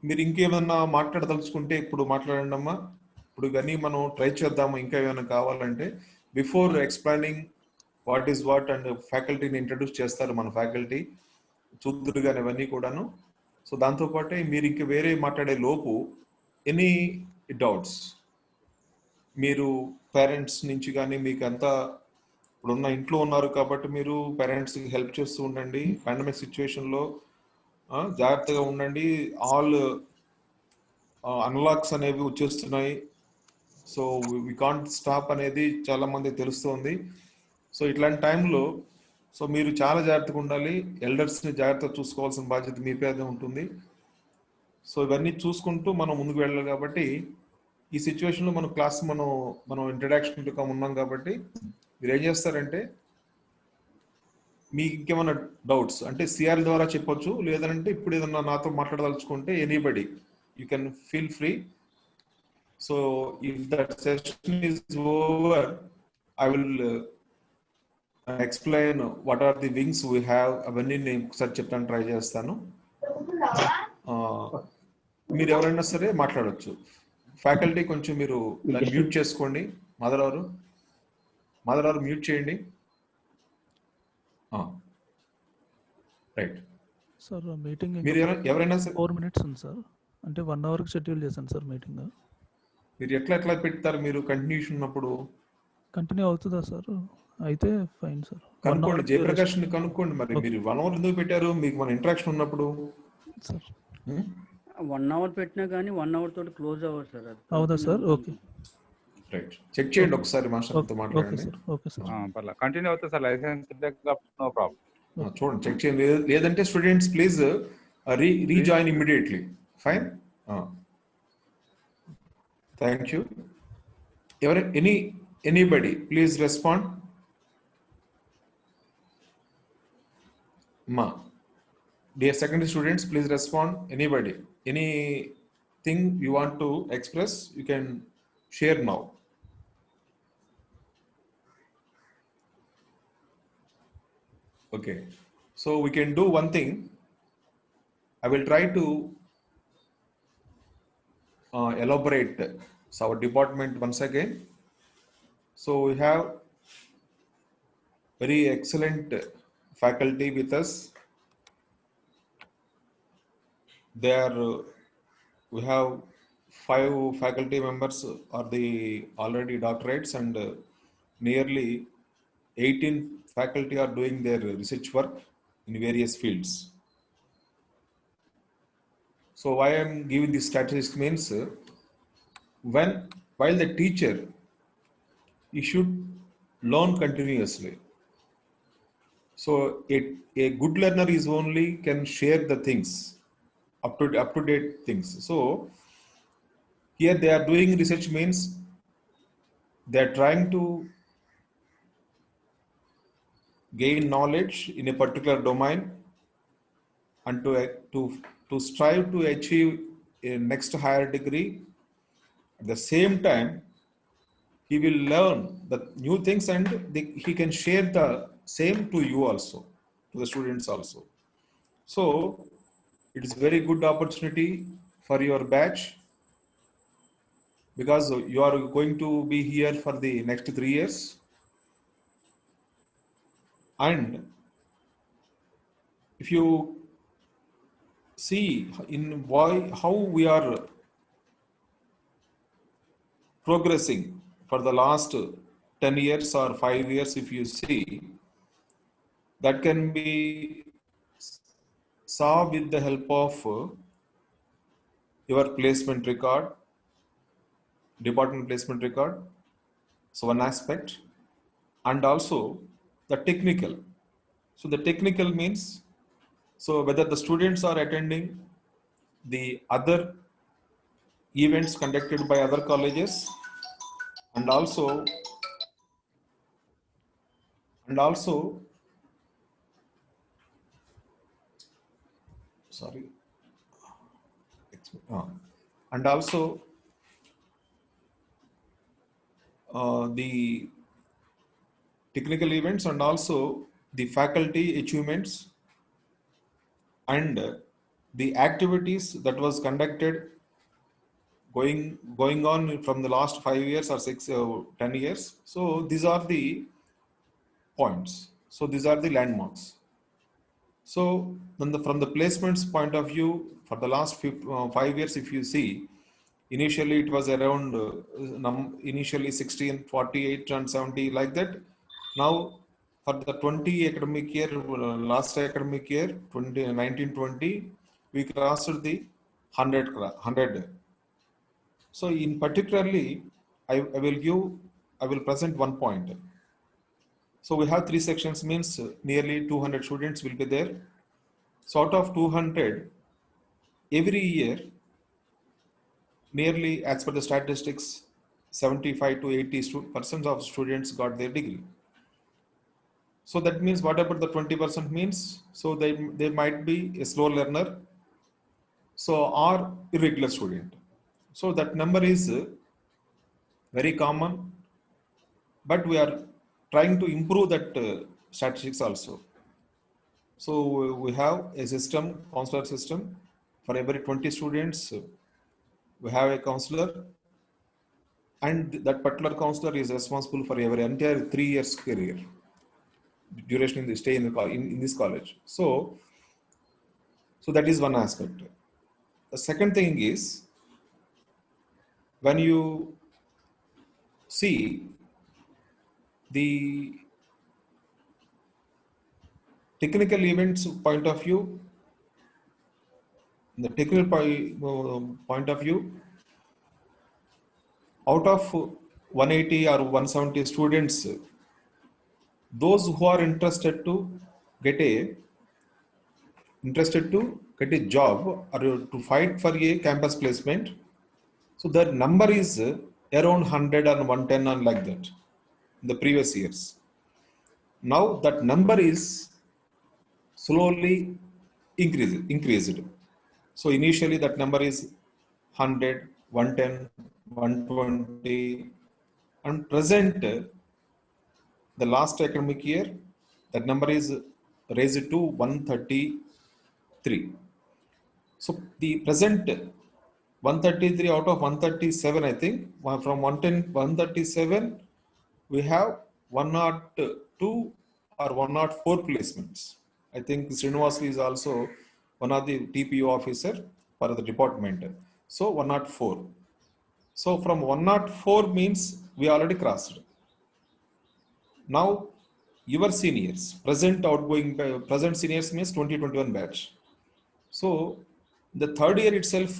మీరు ఇంకేమన్నా మాట్లాడదలుచుకుంటే ఇప్పుడు మాట్లాడండి అమ్మా. ఇప్పుడు ఇవన్నీ మనం ట్రై చేద్దాము, ఇంకా ఏమైనా కావాలంటే. Before explaining what is what and ఫ్యాకల్టీని ఇంట్రడ్యూస్ చేస్తారు మన ఫ్యాకల్టీ, చూద్దరు కానీ ఇవన్నీ కూడాను. సో దాంతోపాటే మీరు ఇంక వేరే మాట్లాడే లోపు ఎనీ డౌట్స్ మీరు పేరెంట్స్ నుంచి కానీ, మీకు అంతా ఇప్పుడున్న ఇంట్లో ఉన్నారు కాబట్టి మీరు పేరెంట్స్కి హెల్ప్ చేస్తూ ఉండండి. పాండమిక్ సిచ్యువేషన్లో జాగ్రత్తగా ఉండండి. ఆల్ అన్లాక్స్ అనేవి వచ్చేస్తున్నాయి. సో వి కాంట్ స్టాప్ అనేది చాలా మంది తెలుస్తోంది. సో ఇట్లాంటి టైంలో సో మీరు చాలా జాగ్రత్తగా ఉండాలి. ఎల్డర్స్ని జాగ్రత్తగా చూసుకోవాల్సిన బాధ్యత మీ మీద ఉంటుంది. సో ఇవన్నీ చూసుకుంటూ మనం ముందుకు వెళ్ళాలి. కాబట్టి ఈ సిచ్యువేషన్లో మన క్లాస్ మనం ఇంట్రడక్షన్ ఉన్నాం కాబట్టి మీరు ఏం చేస్తారంటే, మీకు ఇంకేమైనా డౌట్స్ అంటే సిఆర్ ద్వారా చెప్పొచ్చు, లేదంటే ఇప్పుడు ఏదన్నా నాతో మాట్లాడదలుచుకుంటే anybody you can feel free. So if that session is over I will explain what are the wings we have. అవన్నీ నేను ఒకసారి చెప్తాను, ట్రై చేస్తాను. మీరు ఎవరైనా సరే మాట్లాడవచ్చు. ఫ్యాకల్టీ కొంచెం మీరు మ్యూట్ చేసుకోండి. మదర్ మ్యూట్ చేయండి. రైట్ సార్, మీటింగ్ మీరు ఎవరైనా సరే 4 minutes ఉంది సార్. అంటే 1 hourకి షెడ్యూల్ చేశాను సార్ మీటింగ్. మీరు ఎట్లా పెడతారు? మీరు కంటిన్యూషన్ ఉన్నప్పుడు కంటిన్యూ అవుతుందా సార్? అయితే ఫైన్ సార్. కనుక్కోండి, జయప్రకాష్ ని కనుక్కోండి. మరి మీరు 1 hour ఎందుకు పెట్టారు? మీకు మన ఇంటరాక్షన్ ఉన్నప్పుడు సార్ 1 hour పెట్టినా కానీ 1 hour తోటి క్లోజ్ అవ్వదు సార్. అవుదా సార్? Okay, right. చెక్ చేయండి ఒకసారి, మాస్టర్తో మాట్లాడండి. Okay sir. కంటిన్యూ అవుతుంది సార్. Licence no problem. చూడండి, చెక్ చేయండి. లేదంటే students please rejoin immediately. Fine, thank you. Anybody please respond. Dear secondary students, please respond. Anybody, anything you want to express, you can share now. Okay, so we can do one thing. I will try to elaborate our department once again. So we have very excellent faculty with us. We have 5 faculty members are the already doctorates, and nearly 18 faculty are doing their research work in various fields. So why I am giving this statistics means, while the teacher, he should learn continuously. So a good learner is only can share the things, up to date things. So here they are doing research means they are trying to gain knowledge in a particular domain and to strive to achieve a next higher degree. At the same time, he will learn the new things and he can share the same to you also, to the students also. So it is very good opportunity for your batch because you are going to be here for the next 3 years. And if you see in how we are progressing for the last 10 years or 5 years, if you see, that can be saw with the help of your placement record, department placement record. So one aspect, and also the technical. So the technical means, so whether the students are attending the other events conducted by other colleges, and also sorry, and also the technical events, and also the faculty achievements, and the activities that was conducted going on from the last 5 years or 10 years. So these are the points. So these are the landmarks. So from the placements point of view, for the last 5 years, if you see, initially it was around initially 16, 48 and 70 like that. Now for the 20 academic year, last academic year, 2019-20, we crossed the 100. So in particularly, I will present one point. So we have 3 sections, means nearly 200 students will be there. So out of 200, every year, nearly as per the statistics, 75 to 80% of students got their degree. So that means what about the 20% means? So they might be a slow learner, so or irregular student. So that number is very common, but we are trying to improve that statistics also. So we have a system, counselor system. For every 20 students, we have a counselor, and that particular counselor is responsible for our entire 3 years career duration in the stay in this college. So that is one aspect. The second thing is, when you see the technical events point of view, the technical point of view, out of 180 or 170 students, those who are interested to get a job or to fight for a campus placement, so the number is around 100 and 110 and like that in the previous years. Now that number is slowly increased. So initially that number is 100, 110, 120, and present the last academic year, that number is raised to 133. So the present 133 out of 137, I think, from 110, 137, we have 102 or 104 placements. I think Srinivas is also one of the TPU officer for the department. So 104. So from 104 means we already crossed. Now your seniors, present seniors means 2021 batch. So the third year itself,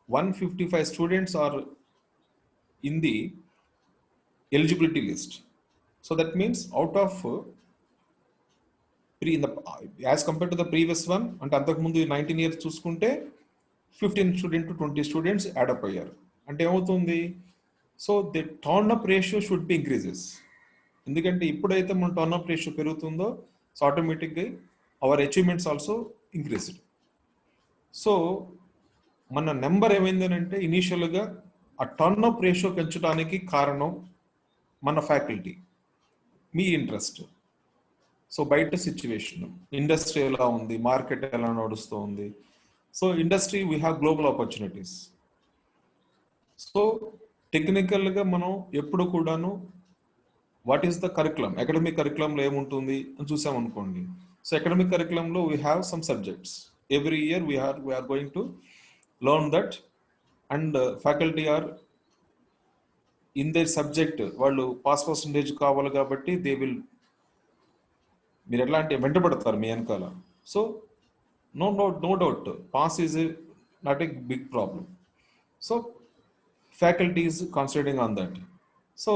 155 students are in the eligibility list. So that means out of as compare to the previous one, అంటే అంతకుముందు 19 years చూసుకుంటే 15 students to 20 students add up అయ్యారు. అంటే ఏమవుతుంది, so the turn up ratio should be increases. ఎందుకంటే ఇప్పుడైతే మన turn up ratio పెరుగుతుందో సో ఆటోమేటిక్గా our achievements also increased. So మన నెంబర్ ఏమైందనంటే ఇనీషియల్గా ఆ టర్న్ అప్ రేషియో పెంచడానికి కారణం మన ఫ్యాకల్టీ, మీ ఇంట్రెస్ట్. సో బయట సిచ్యువేషన్, ఇండస్ట్రీ ఎలా ఉంది, మార్కెట్ ఎలా నడుస్తూ ఉంది. So industry we have global opportunities. So టెక్నికల్గా మనం ఎప్పుడు కూడాను what is the curriculum, academic కరికులంలో ఏముంటుంది అని చూసామనుకోండి. సో అకాడమిక్ కరికులంలో we have some subjects. Every year we are going to learn that, and faculty are in their subject వాళ్ళు pass percentage కావాలి కాబట్టి దే విల్, మీరు ఎట్లా అంటే వెంటబడతారు మీ వెనకాల. So no doubt pass is not a big problem. So faculty is concentrating on that. So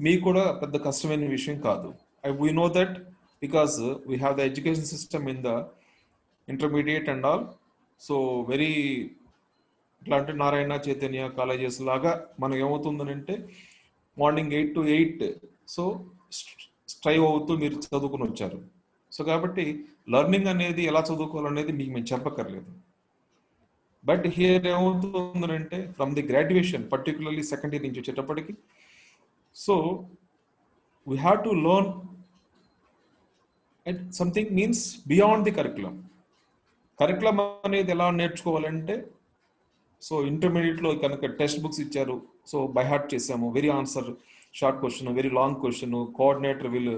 మీకు కూడా పెద్ద కష్టమైన విషయం కాదు. We know that because we have the education system in the intermediate and all. So very ఇట్లా అంటే Narayana Chaitanya colleges లాగా మనకు ఏమవుతుందని అంటే మార్నింగ్ 8 to 8 సో స్ట్రైవ్ అవుతూ మీరు చదువుకుని వచ్చారు. సో కాబట్టి లెర్నింగ్ అనేది ఎలా చదువుకోవాలనేది మీకు మేము చెప్పక్కర్లేదు. బట్ హియర్ ఏమవుతుందంటే from the graduation particularly second year నుంచి వచ్చేటప్పటికి so we have to learn something means beyond the curriculum. Curriculum అనేది ఎలా నేర్చుకోవాలంటే సో ఇంటర్మీడియట్లో కనుక టెక్స్ట్ బుక్స్ ఇచ్చారు, సో బై హార్ట్ చేసాము, very answer short question, very long question, coordinator will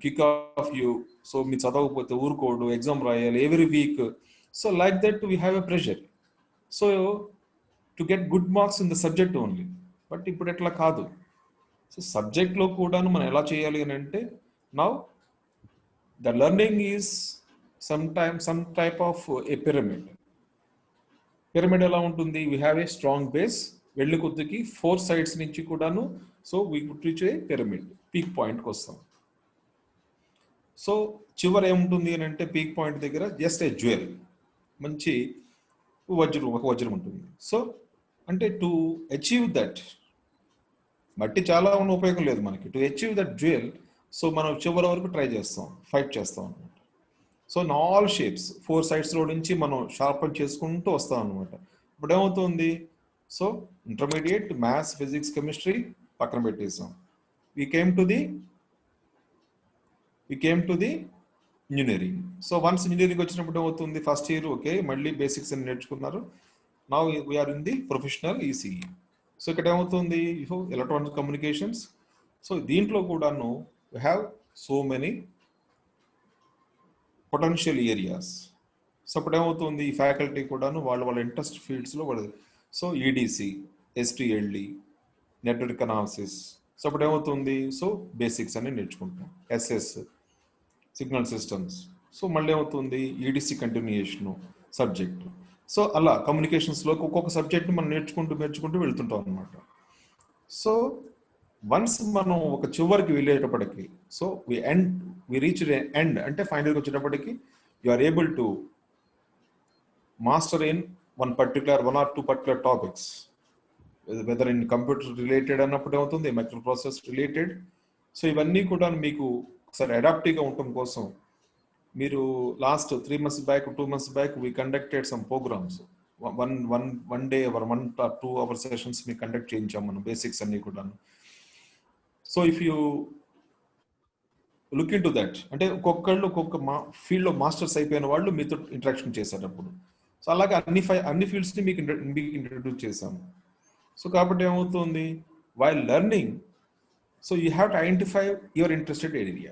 kick of you. So మీరు చదవకపోతే ఊరుకోడు, ఎగ్జామ్ రాయాలి every week. So like that we have a pressure so to get good marks in the subject only. But ఇప్పుడు ఎట్లా కాదు. So సబ్జెక్ట్లో కూడాను మనం ఎలా చేయాలి అని అంటే now the learning is some type of A pyramid. Pyramid ఎలా ఉంటుంది, we have a strong base, వెళ్ళి కొద్దికి 4 sides నుంచి కూడాను so we could reach A pyramid, peak పాయింట్కి వస్తాం. సో చివర ఏముంటుంది అని అంటే పీక్ పాయింట్ దగ్గర జస్ట్ ఏ జ్యువెల్, మంచి ఒక వజ్రం ఉంటుంది. సో అంటే టు అచీవ్ దట్, బట్టి చాలా ఉన్న ఉపయోగం లేదు మనకి. To achieve that jewel so మనం చివరి వరకు ట్రై చేస్తాం, ఫైట్ చేస్తాం అనమాట. సో ఇన్ ఆల్ షేప్స్ 4 sidesలో నుంచి మనం షార్పన్ చేసుకుంటూ వస్తాం అనమాట. ఇప్పుడు ఏమవుతుంది, so intermediate maths, physics, chemistry పక్కన పెట్టేసాం. we came to the engineering. So once engineering వచ్చినప్పుడు ఏమవుతుంది, ఫస్ట్ ఇయర్ ఓకే మళ్ళీ బేసిక్స్ అని నేర్చుకున్నారు. Now we are in the professional ECE. So ఇక్కడ ఏమవుతుంది, ఎలక్ట్రానిక్ కమ్యూనికేషన్స్. సో దీంట్లో కూడాను we have so many potential areas. So అప్పుడు ఏమవుతుంది, ఈ ఫ్యాకల్టీ కూడాను వాళ్ళ ఇంట్రెస్ట్ ఫీల్డ్స్లో పడదు. So EDC, STLD, network analysis. So అప్పుడు ఏమవుతుంది, సో బేసిక్స్ అని నేర్చుకుంటాం, ఎస్ఎస్, సిగ్నల్ సిస్టమ్స్. సో మళ్ళీ ఏమవుతుంది, ఈడీసీ కంటిన్యూయేషను సబ్జెక్ట్. సో అలా కమ్యూనికేషన్స్లో ఒక్కొక్క సబ్జెక్ట్ని మనం నేర్చుకుంటూ వెళ్తుంటాం అనమాట. సో వన్స్ మనం ఒక చివరికి వెళ్ళేటప్పటికి సో వి రీచ్ ఎండ్ అంటే ఫైనల్కి వచ్చేటప్పటికి you are able to master in one or two particular topics, whether in computer related అన్నప్పుడు ఏమవుతుంది, మైక్రో ప్రాసెస్ రిలేటెడ్. సో ఇవన్నీ కూడా మీకు ఒకసారి అడాప్టివ్గా ఉండటం కోసం మీరు last 3 months back 2 months back we conducted some programmes. One day 1 or 2 hour sessions మీ కండక్ట్ చేయించాం మనం, బేసిక్స్ అన్నీ కూడా. So if you look into that అంటే ఒక్కొక్కళ్ళు ఒక్కొక్క ఫీల్డ్లో మాస్టర్స్ అయిపోయిన వాళ్ళు మీతో ఇంటరాక్షన్ చేసేటప్పుడు. సో అలాగే అన్ని ఫీల్డ్స్ని మీకు ఇంట్రడ్యూస్ చేశాము. సో కాబట్టి ఏమవుతుంది, while learning so you have to identify your interested area.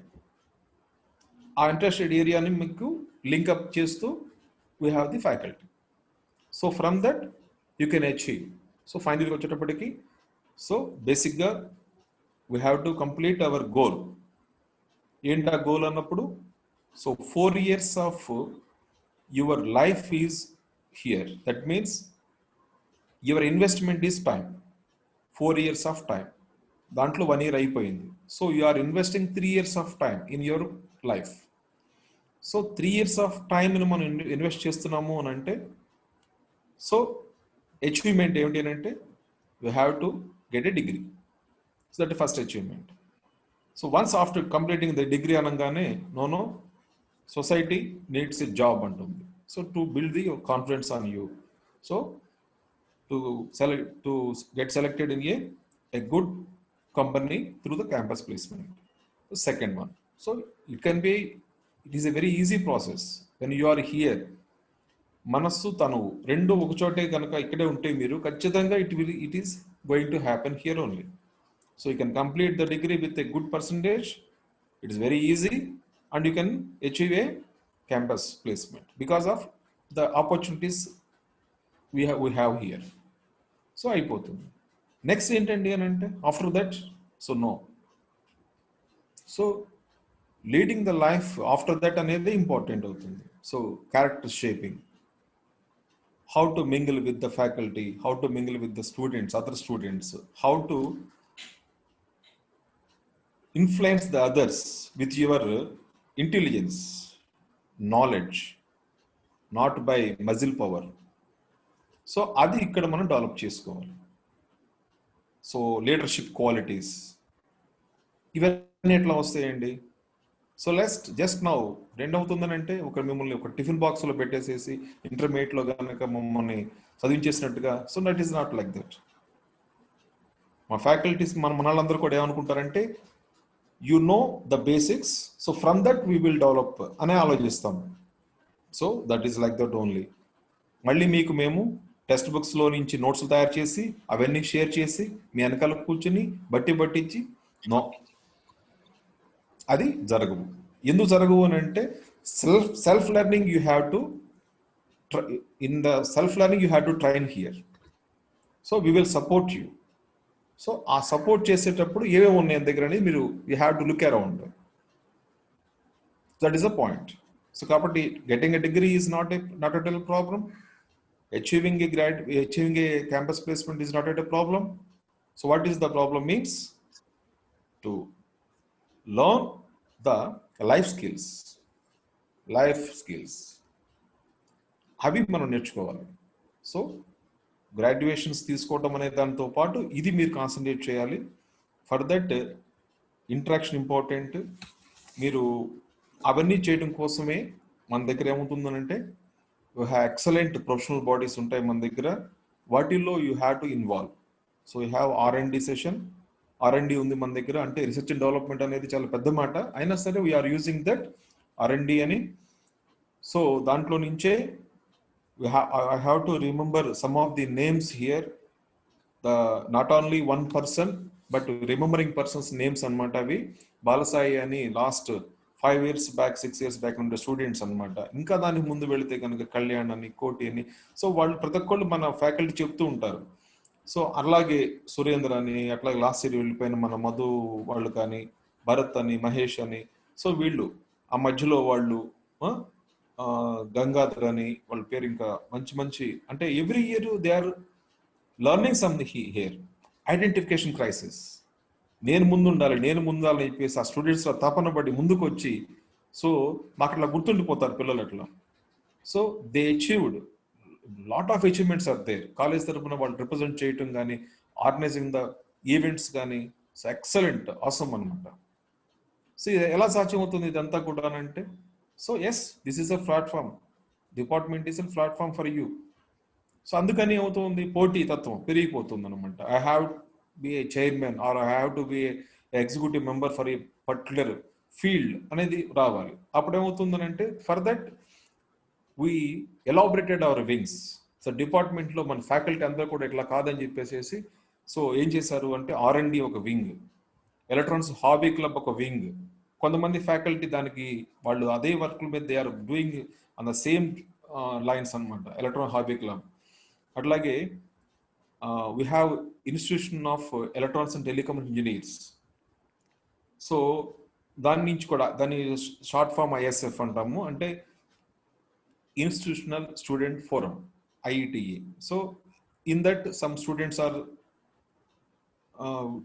ఆ ఇంట్రెస్టెడ్ ఏరియాని మీకు లింక్అప్ చేస్తూ we have the faculty. So from that you can achieve. So ఫైనల్గా వచ్చేటప్పటికి సో బేసిక్గా we have to complete hour goal. ఏంటి ఆ గోల్ అన్నప్పుడు, so 4 years of your life is here. That means your investment is time, 4 years of time. దాంట్లో 1 year అయిపోయింది. So you are investing 3 years of time in your life. సో 3 years of టైంని మనం invest చేస్తున్నాము అని అంటే, so achievement ఏమిటి అని అంటే you have to get a degree. So that first achievement. So once after completing the degree అనగానే no society needs a job అంటుంది. So to build the confidence on you, so to get selected in a good company through the campus placement. The second one, so it is a very easy process when you are here. మనస్సు తను రెండు ఒక చోటే కనుక ఇక్కడే ఉంటే మీరు ఖచ్చితంగా it is going to happen here only. So you can complete the degree with a good percentage. It is very easy and you can achieve a campus placement because of the opportunities we have here. So అయిపోతుంది. Next ఏంటండి అని అంటే after that, so no, so leading the life after that అనేది important అవుతుంది. So character shaping, how to mingle with the faculty, how to mingle with the students, other students, how to influence the others with your intelligence, knowledge, not by muscle power. So అది ఇక్కడ మనం develop చేసుకోవాలి. So leadership qualities ఇవన్నీ ఎట్లా వస్తాయండి? So just now రెండవుతుందని అంటే మిమ్మల్ని ఒక టిఫిన్ బాక్స్లో పెట్టేసేసి ఇంటర్మీడియట్లో కనుక మమ్మల్ని చదివించేసినట్టుగా, so that is not like that. మా ఫ్యాకల్టీస్ మనలందరూ కూడా ఏమనుకుంటారంటే you know the basics, so from that we will develop అనే ఆలోచిస్తాం. So that is like that only. మళ్ళీ మీకు మేము టెక్స్ట్ బుక్స్లో నుంచి నోట్స్ తయారు చేసి అవన్నీ షేర్ చేసి మీ వెనకాల కూర్చుని బట్టించి నో, అది జరగవు. ఎందుకు జరగవు అని అంటే self learning you have to in the self learning you have to train here. So we will support you. So ఆ సపోర్ట్ చేసేటప్పుడు ఏమేమి ఉన్నాయి దగ్గర అనేది మీరు you have to look around. That is a point. So కాబట్టి getting a degree is not at all problem. Achieving a campus placement is not at a problem. So what is the problem means? To learn the life skills. అవి మనం నేర్చుకోవాలి. So graduations తీసుకోవటం అనే దాంతో పాటు ఇది మీరు కాన్సన్ట్రేట్ చేయాలి. For that interaction important. మీరు అవన్నీ చేయడం కోసమే మన దగ్గర ఏమవుతుందనంటే ఎక్సలెంట్ ప్రొఫెషనల్ బాడీస్ ఉంటాయి మన దగ్గర, వాటిల్లో you have to involve. So you have R&D session. R&D ఉంది మన దగ్గర. అంటే రీసెర్చ్ అండ్ డెవలప్మెంట్ అనేది చాలా పెద్ద మాట అయినా సరే వీఆర్ యూజింగ్ దట్ R&D అని. సో దాంట్లో నుంచే I have to remember some of the names here, the not only one person but remembering persons names అనమాట. అవి బాలసాయి అని last 5 years back 6 years back ఉండే స్టూడెంట్స్ అనమాట. ఇంకా దానికి ముందు వెళితే కనుక కళ్యాణ్ అని, కోటి అని. సో వాళ్ళు ప్రతి ఒక్కళ్ళు మన ఫ్యాకల్టీ చెప్తూ ఉంటారు. సో అలాగే సురేంద్ర అని, అట్లాగే లాస్ట్ ఇయర్ వెళ్ళిపోయిన మన మధు వాళ్ళు కానీ, భరత్ అని, మహేష్ అని. సో వీళ్ళు ఆ మధ్యలో వాళ్ళు గంగాధర్ అని వాళ్ళ పేరు, ఇంకా మంచి అంటే every year they are learning something here. Identification crisis, నేను ముందుండాలని చెప్పేసి ఆ స్టూడెంట్స్ తపన పడి ముందుకు వచ్చి, సో మాకు అట్లా గుర్తుండిపోతారు పిల్లలు అట్లా. So they achieved lot of achievements are there. College తరఫున వాళ్ళు రిప్రజెంట్ చేయటం కానీ, ఆర్గనైజింగ్ ద ఈవెంట్స్ కానీ, సో ఎక్సలెంట్, ఆసమ్ అనమాట. సో ఎలా సాధ్యం అవుతుంది ఇదంతా కూడా అంటే, so yes this is a platform, department is a platform for you. So అందుకని ఏమవుతుంది, పోటీ తత్వం పెరిగిపోతుంది అనమాట. I have be a chairman or I have to be a executive member for a particular field అనేది రావాలి. అప్పుడు ఏమవుతుందనంటే for that we elaborated our wings. So డిపార్ట్మెంట్లో మన ఫ్యాకల్టీ అందరూ కూడా ఇట్లా కాదని చెప్పేసి సో ఏం చేశారు అంటే R&D ఒక వింగ్, ఎలక్ట్రానిక్స్ హాబీ క్లబ్ ఒక వింగ్. కొంతమంది ఫ్యాకల్టీ దానికి వాళ్ళు అదే వర్క్ల మీద they are doing on the same lines అనమాట, ఎలక్ట్రానిక్ హాబీ క్లబ్. అట్లాగే we have Institution of Electronics and Telecom Engineers. So దాని నుంచి కూడా దాని షార్ట్ ఫామ్ ISF అంటాము, అంటే Institutional Student Forum, IETE. So in that some students are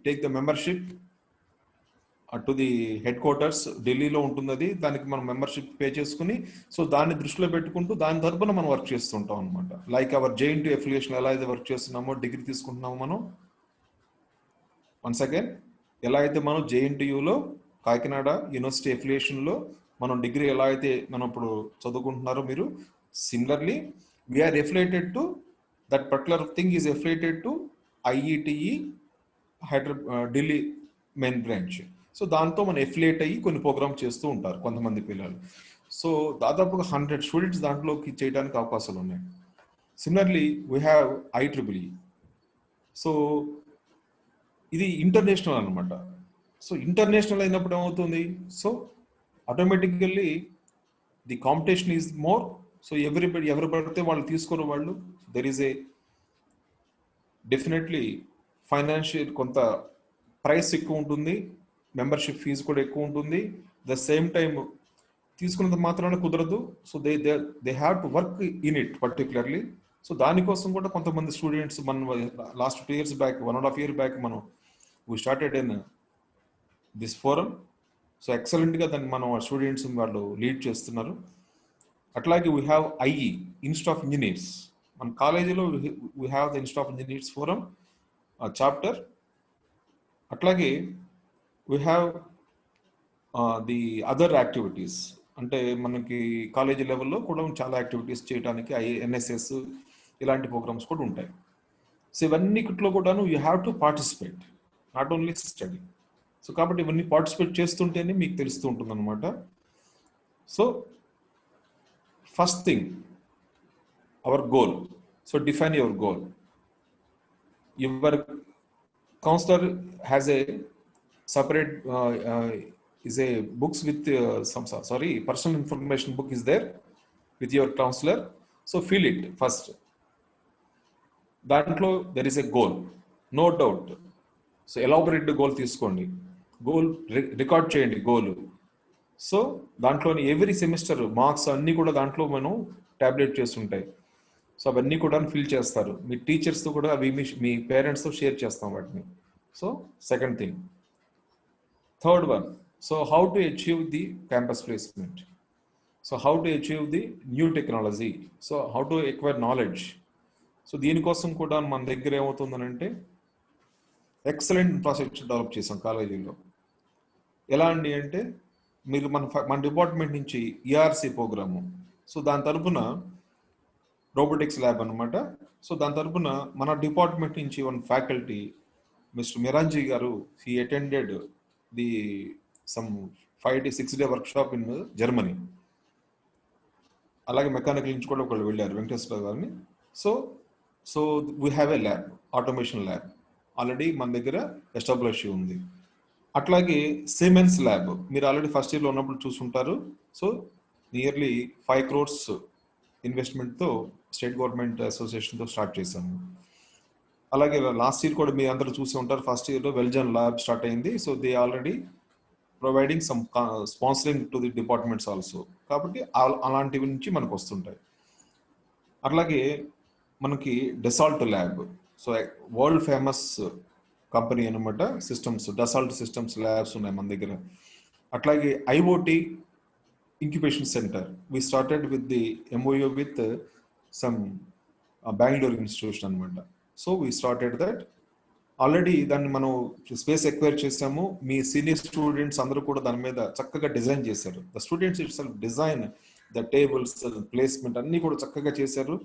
take the membership to the head quarters ఢిల్లీలో ఉంటుంది. అది దానికి మనం మెంబర్షిప్ పే చేసుకుని సో దాన్ని దృష్టిలో పెట్టుకుంటూ దాని తరపున మనం వర్క్ చేస్తుంటాం అనమాట. లైక్ అవర్ JNTU అఫిలియేషన్ ఎలా అయితే వర్క్ చేస్తున్నామో, డిగ్రీ తీసుకుంటున్నామో మనం వన్స్ అగైన్ ఎలా అయితే మనం JNTUలో కాకినాడ యూనివర్సిటీ అఫిలియేషన్లో మనం డిగ్రీ ఎలా అయితే మనం ఇప్పుడు చదువుకుంటున్నారో మీరు, similarly we are affiliated to that particular thing is affiliated to IETE Delhi main branch. So దాంతో మనం ఎఫిలియేట్ అయ్యి కొన్ని ప్రోగ్రామ్ చేస్తూ ఉంటారు కొంతమంది పిల్లలు. సో దాదాపుగా 100 స్టూడెంట్స్ దాంట్లోకి చేయడానికి అవకాశాలు ఉన్నాయి. Similarly we have IEEE. So ఇది ఇంటర్నేషనల్ అనమాట. సో ఇంటర్నేషనల్ అయినప్పుడు ఏమవుతుంది, so automatically the competition is more. So ఎవరు పడితే వాళ్ళు తీసుకున్న వాళ్ళు there is a definitely financial కొంత ప్రైస్ ఎక్కువ ఉంటుంది, మెంబర్షిప్ ఫీజు కూడా ఎక్కువ ఉంటుంది. ద సేమ్ టైమ్ తీసుకున్నంత మాత్రాన కుదరదు. So they have to work in it particularly. So దానికోసం కూడా కొంతమంది స్టూడెంట్స్ మనం last 2 years back, 1.5 year back మనం we started in this forum. So ఎక్సలెంట్గా దాన్ని మనం స్టూడెంట్స్ వాళ్ళు లీడ్ చేస్తున్నారు. అట్లాగే we have IE institute of engineers. మన కాలేజీలో we have the institute of engineers forum chapter. అట్లాగే we have the other activities, అంటే మనకి కాలేజీ లెవెల్లో కూడా చాలా యాక్టివిటీస్ చేయడానికి NSS ఇలాంటి ప్రోగ్రామ్స్ కూడా ఉంటాయి. సో ఇవన్నిట్లో కూడాను you have to participate, not only study. So కాబట్టి ఇవన్నీ పార్టిసిపేట్ చేస్తుంటేనే మీకు తెలుస్తూ ఉంటుంది అనమాట. So first thing our goal. So define your goal. Your counsellor has a separate is a books with personal information book is there with your counselor. So fill it first. దాంట్లో there is a goal, no doubt. So elaborate goal తీసుకోండి, goal record చేయండి goal. So దాంట్లోని every semester marks అన్నీ కూడా దాంట్లో మనం tablet చేస్తుంటాయి. So అవన్నీ కూడా ఫిల్ చేస్తారు. మీ టీచర్స్తో కూడా అవి మీ పేరెంట్స్తో షేర్ చేస్తాం వాటిని. So second thing. Third one, so how to achieve the campus placement. So how to achieve the new technology. So how to acquire knowledge. So దీనికోసం కూడా మన దగ్గర ఏమవుతుందనంటే ఎక్సలెంట్ ఇన్ఫ్రాస్ట్రక్చర్ డెవలప్ చేసాం కాలేజీలో. ఎలా అండి అంటే మీరు మన డిపార్ట్మెంట్ నుంచి ERC ప్రోగ్రాము, సో దాని తరపున రోబోటిక్స్ ల్యాబ్ అనమాట. సో దాని తరపున మన డిపార్ట్మెంట్ నుంచి వన్ ఫ్యాకల్టీ మిస్టర్ మిరాంజీ గారు, he attended the some 5-6 day workshop in Germany. అలాగే మెకానికల్ నుంచి కూడా ఒకళ్ళు వెళ్ళారు, వెంకటేశ్వర గారిని. So we have a lab, automation lab already మన దగ్గర ఎస్టాబ్లిష్ ఉంది. అట్లాగే సిమెన్స్ ల్యాబ్ మీరు ఆల్రెడీ ఫస్ట్ ఇయర్లో ఉన్నప్పుడు చూసుంటారు. సో నియర్లీ 5 crores ఇన్వెస్ట్మెంట్తో స్టేట్ గవర్నమెంట్ అసోసియేషన్తో స్టార్ట్ చేశాము. అలాగే లాస్ట్ ఇయర్ కూడా మీరు అందరూ చూసి ఉంటారు, ఫస్ట్ ఇయర్లో వెల్జన్ ల్యాబ్ స్టార్ట్ అయింది. So they already providing some sponsoring to the departments also. కాబట్టి అలాంటివి నుంచి మనకు వస్తుంటాయి. అట్లాగే మనకి Dassault lab, so world famous company అనమాట సిస్టమ్స్, డెసాల్ట్ సిస్టమ్స్ ల్యాబ్స్ ఉన్నాయి మన దగ్గర. అట్లాగే IoT incubation centre, we started with the MOU with some Bengaluru institution అనమాట. So we started that. Already దాన్ని మనం స్పేస్ ఎక్వైర్ చేసాము. మీ సీనియర్ స్టూడెంట్స్ అందరూ కూడా దాని మీద చక్కగా డిజైన్ చేశారు. The students itself design the tables, placement అన్నీ కూడా చక్కగా చేశారు.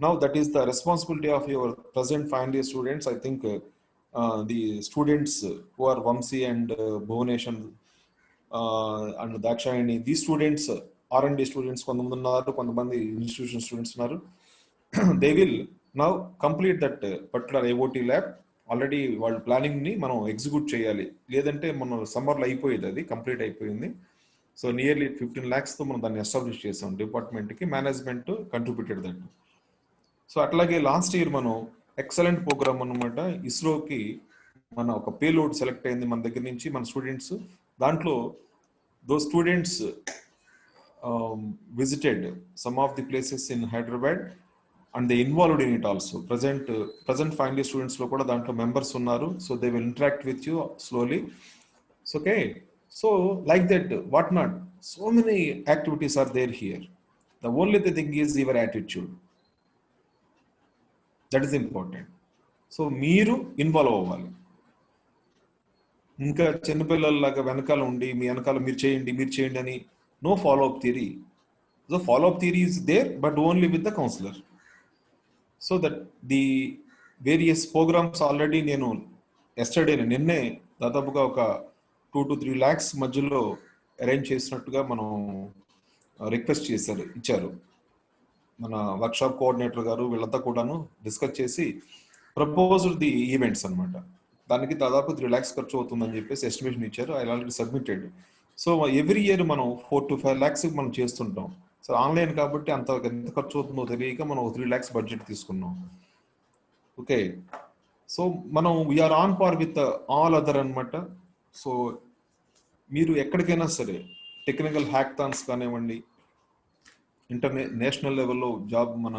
Now that is the responsibility of your present final year students. I think the students who are Vamshi and Bhuvanesh and Dakshayani, the students R&D students కొంతమంది ఉన్నారు, కొంతమంది institution students ఉన్నారు. They will now complete that particular IoT lab. Already వాళ్ళ ప్లానింగ్ని మనం execute చేయాలి, లేదంటే మనం సమ్మర్లో అయిపోయేది, అది కంప్లీట్ అయిపోయింది. సో నియర్లీ 15 lakhsతో మనం దాన్ని ఎస్టాబ్లిష్ చేసాం. డిపార్ట్మెంట్కి మేనేజ్మెంట్ కంట్రిబ్యూటెడ్ దట్. సో అట్లాగే లాస్ట్ ఇయర్ మనం ఎక్సలెంట్ ప్రోగ్రామ్ అనమాట, ఇస్రోకి మన ఒక పేలోడ్ సెలెక్ట్ అయింది మన దగ్గర నుంచి మన స్టూడెంట్స్. దాంట్లో those students visited some of the places in Hyderabad and they involved in it also. Present final year స్టూడెంట్స్లో కూడా దాంట్లో మెంబర్స్ ఉన్నారు. So they will interact with you slowly. Okay, So like that, what not? So many activities are there here. The only thing is your attitude. That is important. So మీరు involve అవ్వాలి. ఇంకా చిన్నపిల్లల్లాగా వెనకాల ఉండి మీ వెనకాల మీరు చేయండి అని no follow up theory. So follow up theory is there but only with the counsellor. So that the various programmes already నేను నిన్నే దాదాపుగా ఒక 2 to 3 lakhs మధ్యలో అరేంజ్ చేసినట్టుగా మనం రిక్వెస్ట్ ఇచ్చారు మన వర్క్షాప్ కోఆర్డినేటర్ గారు. వీళ్ళంతా కూడాను డిస్కస్ చేసి ప్రపోజ్డ్ ది ఈవెంట్స్ అనమాట. దానికి దాదాపు 3 lakhs ఖర్చు అవుతుందని చెప్పేసి ఎస్టిమేషన్ ఇచ్చారు. I already submitted. So every year మనం 4 to 5 lakhs మనం చేస్తుంటాం. సో ఆన్లైన్ కాబట్టి ఎంత ఖర్చు అవుతుందో తెలియక మనం 3 lakhs బడ్జెట్ తీసుకున్నాం. ఓకే, సో మనం we are on par with all other అనమాట. సో మీరు ఎక్కడికైనా సరే టెక్నికల్ హ్యాక్థాన్స్ కానివ్వండి, నేషనల్ లెవెల్లో జాబ్ మన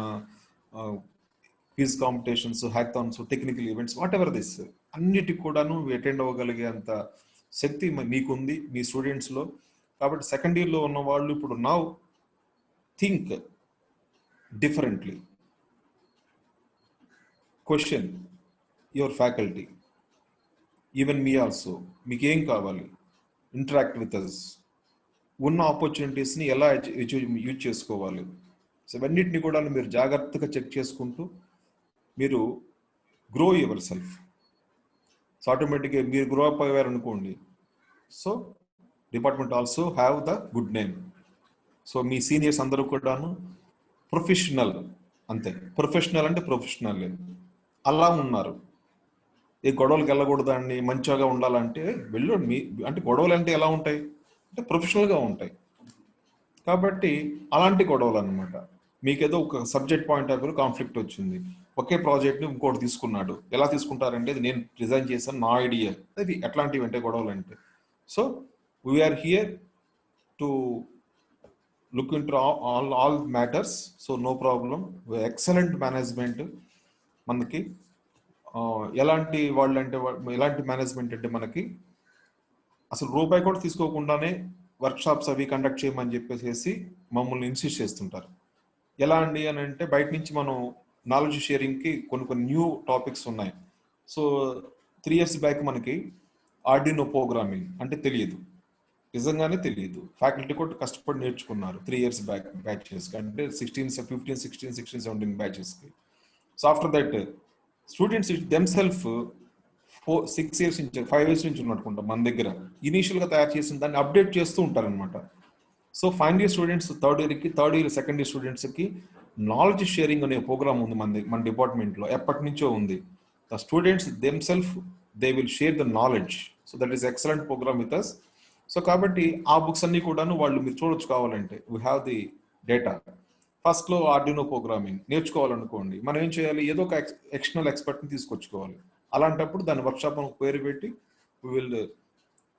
quiz competitions, hackathons, technical events, whatever this, అన్నిటికి కూడాను అటెండ్ అవ్వగలిగే అంత శక్తి మీకుంది మీ స్టూడెంట్స్లో. కాబట్టి సెకండ్ ఇయర్లో ఉన్న వాళ్ళు ఇప్పుడు now think differently, question your faculty, even me also. మీకు ఏం కావాలి, ఇంటరాక్ట్ విత్ అస్, ఉన్న ఆపర్చునిటీస్ని ఎలా యూజ్ చేసుకోవాలి. సో ఇవన్నిటిని కూడా మీరు జాగ్రత్తగా చెక్ చేసుకుంటూ మీరు గ్రో యువర్ సెల్ఫ్. సో ఆటోమేటిక్గా మీరు గ్రో అప్ అయ్యారనుకోండి, so department also have the good name. So మీ సీనియర్స్ అందరూ కూడాను ప్రొఫెషనల్, అంతే. ప్రొఫెషనల్ అంటే ప్రొఫెషనల్ అలా ఉన్నారు. ఏ గొడవలకు వెళ్ళకూడదా అండి, మంచిగా ఉండాలంటే వెళ్ళు. మీ అంటే గొడవలు అంటే ఎలా ఉంటాయి అంటే ప్రొఫెషనల్గా ఉంటాయి. కాబట్టి అలాంటి గొడవలు అనమాట. మీకేదో ఒక subject point of view conflict వచ్చింది, ఒకే ప్రాజెక్ట్ని ఇంకోటి తీసుకున్నాడు, ఎలా తీసుకుంటారంటే అది నేను రిజైన్ చేశాను, నా ఐడియా, అది ఎట్లాంటివి అంటే గొడవలు అంటే. So we are here to look into all matters. So no problem, excellent management మనకి. ఎలాంటి వాళ్ళు అంటే ఎలాంటి మేనేజ్మెంట్ అంటే మనకి అసలు రూపాయి కూడా తీసుకోకుండానే వర్క్షాప్స్ అవి కండక్ట్ చేయమని చెప్పేసి మమ్మల్ని ఇన్సిస్ట్ చేస్తుంటారు. ఎలా అండి అని అంటే బయట నుంచి మనం నాలెడ్జ్ షేరింగ్కి కొన్ని న్యూ టాపిక్స్ ఉన్నాయి. సో 3 years బ్యాక్ మనకి ఆర్డినో ప్రోగ్రామింగ్ అంటే తెలియదు, నిజంగానే తెలియదు. ఫ్యాకల్టీ కూడా కష్టపడి నేర్చుకున్నారు 3 years బ్యాక్ బ్యాచెస్కి, అంటే 15, 16, 17 బ్యాచెస్కి. So after that students themselves 6 years నుంచి 5 years నుంచి ఉన్నట్టుకుంటాం మన దగ్గర ఇనీషియల్గా తయారు చేసిన దాన్ని అప్డేట్ చేస్తూ ఉంటారనమాట. So final year students, third year second year స్టూడెంట్స్కి నాలెడ్జ్ షేరింగ్ అనే ప్రోగ్రామ్ ఉంది మన డిపార్ట్మెంట్లో, ఎప్పటి నుంచో ఉంది. The students themselves they will share the knowledge. So that is excellent programme with us. So కాబట్టి ఆ బుక్స్ అన్ని కూడాను వాళ్ళు మీరు చూడొచ్చు కావాలంటే. We have the data. ఫస్ట్లో ఆర్డినో ప్రోగ్రామింగ్ నేర్చుకోవాలనుకోండి, మనం ఏం చేయాలి, ఏదో ఒక ఎక్స్టర్నల్ ఎక్స్పర్ట్ని తీసుకొచ్చుకోవాలి. అలాంటప్పుడు దాని వర్క్షాప్ పేరు పెట్టి we will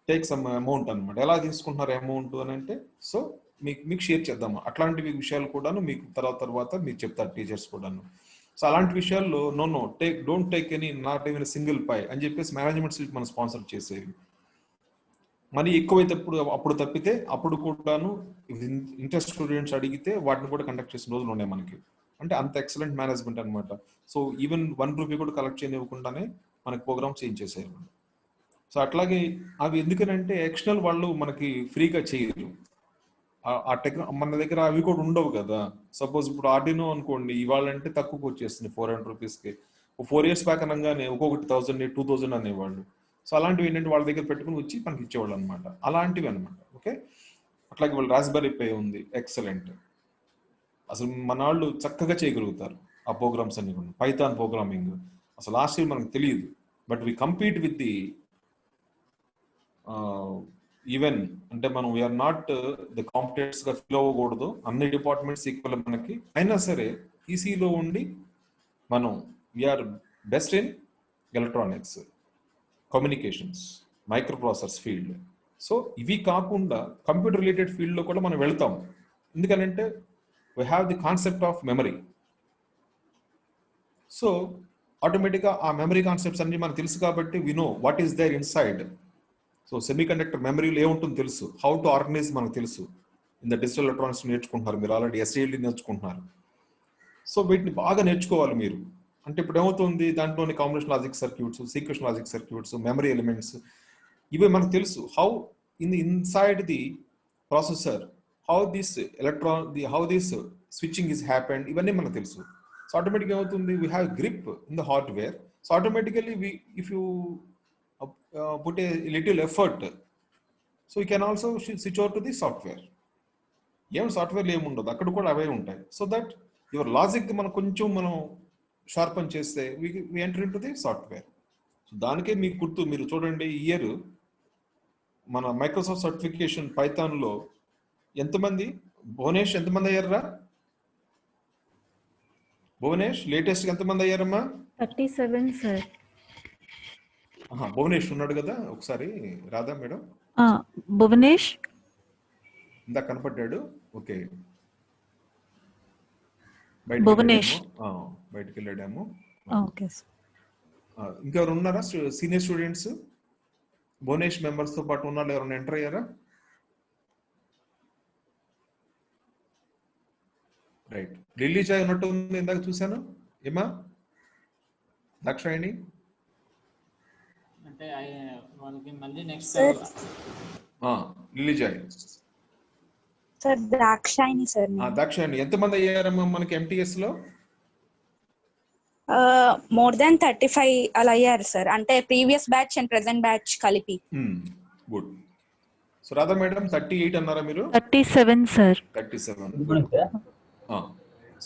take some amount అనమాట. ఎలా తీసుకుంటున్నారు అమౌంట్ అని అంటే, సో మీకు షేర్ చేద్దాము. అట్లాంటివి విషయాలు కూడాను మీకు తర్వాత మీకు చెప్తారు టీచర్స్ కూడాను. సో అలాంటి విషయాల్లో don't take any, not even single pie అని చెప్పేసి మేనేజ్మెంట్ సీట్ మనం స్పాన్సర్ చేసేవి. మనీ ఎక్కువైతే అప్పుడు తప్పితే అప్పుడు కూడాను ఇంట్రెస్ట్ స్టూడెంట్స్ అడిగితే వాటిని కూడా కండక్ట్ చేసిన రోజులు ఉన్నాయి మనకి. అంటే అంత ఎక్సలెంట్ మేనేజ్మెంట్ అనమాట. సో ఈవెన్ 1 rupee కూడా కలెక్ట్ చేయనివ్వకుండానే మనకి ప్రోగ్రామ్స్ చేయించేసారు. సో అట్లాగే అవి ఎందుకనంటే ఎక్స్టర్నల్ వాళ్ళు మనకి ఫ్రీగా చేయరు. ఆ మన దగ్గర అవి కూడా ఉండవు కదా. సపోజ్ ఇప్పుడు ఆర్డినో అనుకోండి, ఇవాళ అంటే తక్కువకి వచ్చేస్తుంది 400 rupeesకి. 4 years బ్యాక్ అనగానే ఒక్కొక్కటి 1000, 2000 అనేవాళ్ళు. సో అలాంటివి ఏంటంటే వాళ్ళ దగ్గర పెట్టుకుని వచ్చి మనకి ఇచ్చేవాళ్ళు అనమాట. అలాంటివి అనమాట. ఓకే, అట్లాగే వాళ్ళు రాస్బెర్రీ పై ఉంది, ఎక్సలెంట్. అసలు మన వాళ్ళు చక్కగా చేయగలుగుతారు ఆ ప్రోగ్రామ్స్ అన్ని కూడా. పైథాన్ ప్రోగ్రామింగ్ అసలు లాస్ట్ ఇయర్ మనకు తెలియదు, but we compete with the even అంటే మనం వీఆర్ నాట్ ది కాంపిటేటర్స్ గా ఫీల్ అవ్వకూడదు. అన్ని డిపార్ట్మెంట్స్ ఈక్వల్ మనకి. అయినా సరే ఈసీలో ఉండి మనం we are best in electronics, communications, microprocessors field. So ఇవి కాకుండా కంప్యూటర్ రిలేటెడ్ ఫీల్డ్లో కూడా మనం వెళ్తాం. ఎందుకనంటే we have the concept of memory. So automatically ఆ మెమరీ కాన్సెప్ట్స్ అన్ని మనకు తెలుసు కాబట్టి we know what is there inside. So semi conductor మెమరీలో ఏముంటుందో తెలుసు, హౌ టు ఆర్గనైజ్ మనకు తెలుసు. ఇంత డిజిటల్ ఎలక్ట్రానిక్స్ నేర్చుకుంటున్నారు మీరు, ఆల్రెడీ ఎస్ఏఎల్డి నేర్చుకుంటున్నారు. సో వీటిని బాగా నేర్చుకోవాలి మీరు. అంటే ఇప్పుడు ఏమవుతుంది, దాంట్లోని combination logic circuits, sequence logic circuits, memory elements, ఇవి మనకు తెలుసు. How inside the processor, how this how this switching is happened, ఇవన్నీ మనకు తెలుసు. సో ఆటోమేటిక్గా ఏమవుతుంది, we have grip in the hardware. So automatically if you put a little effort, so you can also switch over to the software. ఏం సాఫ్ట్వేర్లో ఏముండదు, అక్కడ కూడా అవే ఉంటాయి. సో దట్ యువర్ లాజిక్ మనం కొంచెం షార్పన్ చేస్తే we enter into the software. So దానికే మీకు గుర్తు, మీరు చూడండి ఇయర్ మన మైక్రోసాఫ్ట్ సర్టిఫికేషన్ పైథాన్లో ఎంతమంది, భువనేష్ ఎంతమంది అయ్యారా? భువనేష్ లేటెస్ట్ ఎంతమంది అయ్యారమ్మా? 37 సార్. భువనేష్ ఉన్నాడు కదా, ఒకసారి రాధా మేడం. భువనేష్ ఇందాక కనపడ్డాడు. ఓకే, భువనేష్ బయటికి వెళ్ళాడేమో. Okay sir. ఇంకెవరు ఉన్నారా సీనియర్ స్టూడెంట్స్? భువనేష్ మెంబర్స్ తో పాటు ఉన్న ఎవరైనా ఎంటర్ అయ్యారా? రైట్, లిల్లీ చాయ్ ఉన్నట్టు ఉంది, ఇందాక చూశాను. ఏమా దాక్షాయణి? అంటే వాళ్ళకి మళ్ళీ నెక్స్ట్ లిల్లీ చాయ్. Sir Dakshayani sir. దాక్షాయణి ఎంతమంది అయ్యారమ్మా మనకి ఎంటీఎస్ లో? మోర్ దాన్ 35 అలా అయ్యారు సార్, అంటే previous batch and present batch కలిపి. గుడ్. సో రాధా మేడం 38 అన్నారా మీరు? 37 సార్. 37.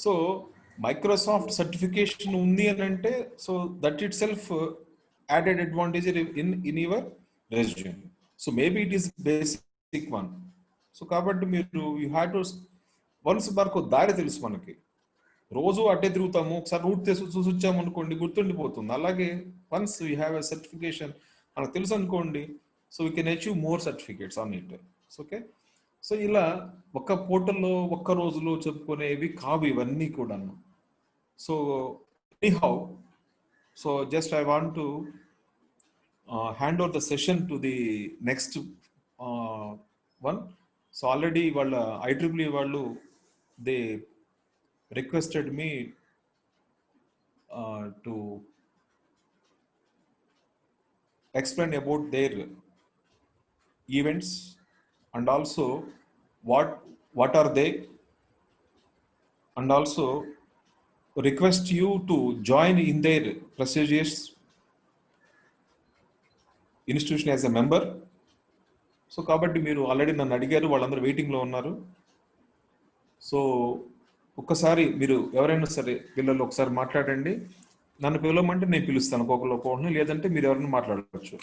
సో మైక్రోసాఫ్ట్ సర్టిఫికేషన్ ఉంది అని అంటే, so that it self added advantage in your resume. So maybe it is basic one. So కాబట్టి మీరు you have to once మనకు దారి తెలుసు, మనకి రోజు అట్టే తిరుగుతాము, ఒకసారి రూట్ చూసి వచ్చాము అనుకోండి గుర్తుండిపోతుంది. అలాగే once we have a certification మనకు తెలుసు అనుకోండి, so we can achieve more certificates on it. Okay, so ఇలా ఒక్క పోర్టల్లో ఒక్క రోజులో చెప్పుకునేవి కావు ఇవన్నీ కూడా. So anyhow, so just I want to hand over the session to the next one. So already వాళ్ళ IEEE వాళ్ళు they requested me to explain about their events and also what are they, and also request you to join in their prestigious institution as a member. So కాబట్టి మీరు already నన్ను అడిగారు, వాళ్ళందరూ వెయిటింగ్లో ఉన్నారు. So ఒక్కసారి మీరు ఎవరైనా సరే పిల్లలు ఒకసారి మాట్లాడండి. నన్ను పిలవమంటే నేను పిలుస్తాను ఒక్కొక్కరిని, లేదంటే మీరు ఎవరైనా మాట్లాడవచ్చు.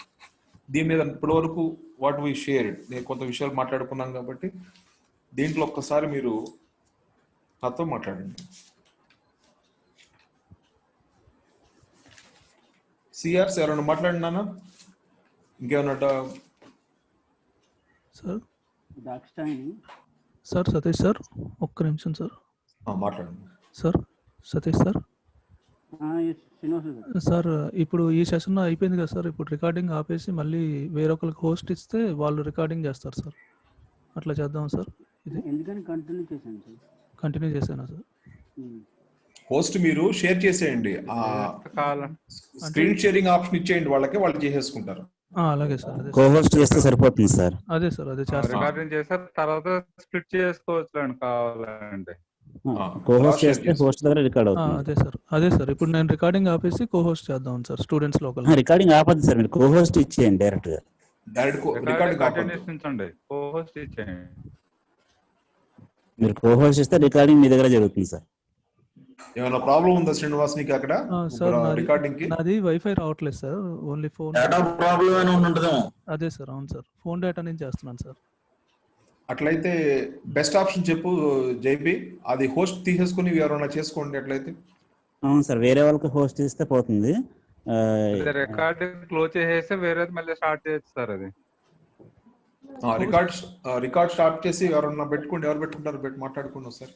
దీని మీద ఇప్పటి వరకు వాట్ వీ షేర్డ్, నేను కొంత విషయాలు మాట్లాడుకున్నాం కాబట్టి దీంట్లో ఒక్కసారి మీరు నాతో మాట్లాడండి. సిఆర్స్ ఎవరైనా మాట్లాడినానా? ఇంకేమన్నా? Sir Dakshayani sir, Satish sir, ఒక్క నిమిషం సార్. మాట్లాడండి సార్. సతీష్ సార్. సార్ ఇప్పుడు ఈ సెషన్ అయిపోయింది కదా సార్, ఇప్పుడు రికార్డింగ్ ఆపేసి మళ్ళీ వేరొకరికి హోస్ట్ ఇస్తే వాళ్ళు రికార్డింగ్ చేస్తారు సార్, అట్లా చేద్దాం సార్. ఇది ఎందుకని కంటిన్యూ చేశాను సార్. కంటిన్యూ చేశాను సార్. హోస్ట్ మీరు షేర్ చేసేయండి, స్క్రీన్ షేరింగ్ ఆప్షన్ ఇచ్చేయండి వాళ్ళకి, వాళ్ళు చేసేసుకుంటారు. అలాగే సార్, అదే కోహోస్ట్ చేస్తే సరిపోతుంది సార్. అదే సార్, అదే రికార్డింగ్ చేశారు, తర్వాత స్ప్లిట్ చేసుకోవచ్చు అండి కావాలంటే. కోహోస్ట్ చేస్తే హోస్ట్ దగ్గర రికార్డ్ అవుతుంది. అదే సార్, అదే సార్. ఇప్పుడు నేను రికార్డింగ్ ఆపేసి కోహోస్ట్ చేద్దాం సార్ స్టూడెంట్స్ లోకల్. రికార్డింగ్ ఆపద్దు సార్, మీరు కోహోస్ట్ ఇచ్చేయండి డైరెక్ట్ గా. కోహోస్ట్ ఇచ్చేయండి. మీరు కోహోస్ట్ ఇస్తే రికార్డింగ్ మీ దగ్గర జరుగుతుంది సార్. ఏమైనా ప్రాబ్లం ఉందా శ్రీనివాస్ నీకు అక్కడ రికార్డింగ్ కి? నాది వైఫై రావట్లేదు sir, only phone data problem ఏమైనా ఉంటుందేమో. అదే సార్, అవును సార్, ఫోన్ డేటా నుంచి చేస్తున్నాను సార్. అట్లయితే బెస్ట్ ఆప్షన్ చెప్పు జైబీ, అది హోస్ట్ తీసేసుకుని ఎవరైనా చేసుకోండి అట్లయితే. అవును సార్, వేరే వాళ్ళకి హోస్ట్ ఇస్తే పోతుంది. రికార్డింగ్ క్లోజ్ చేసేస్తే వేరేది మళ్ళీ స్టార్ట్ చేయొచ్చు సార్. అది రికార్డ్ స్టార్ట్ చేసి ఎవరన్నా పెట్టుకోండి, ఎవరు పెట్టుకుంటారు మాట్లాడుకోండి సార్.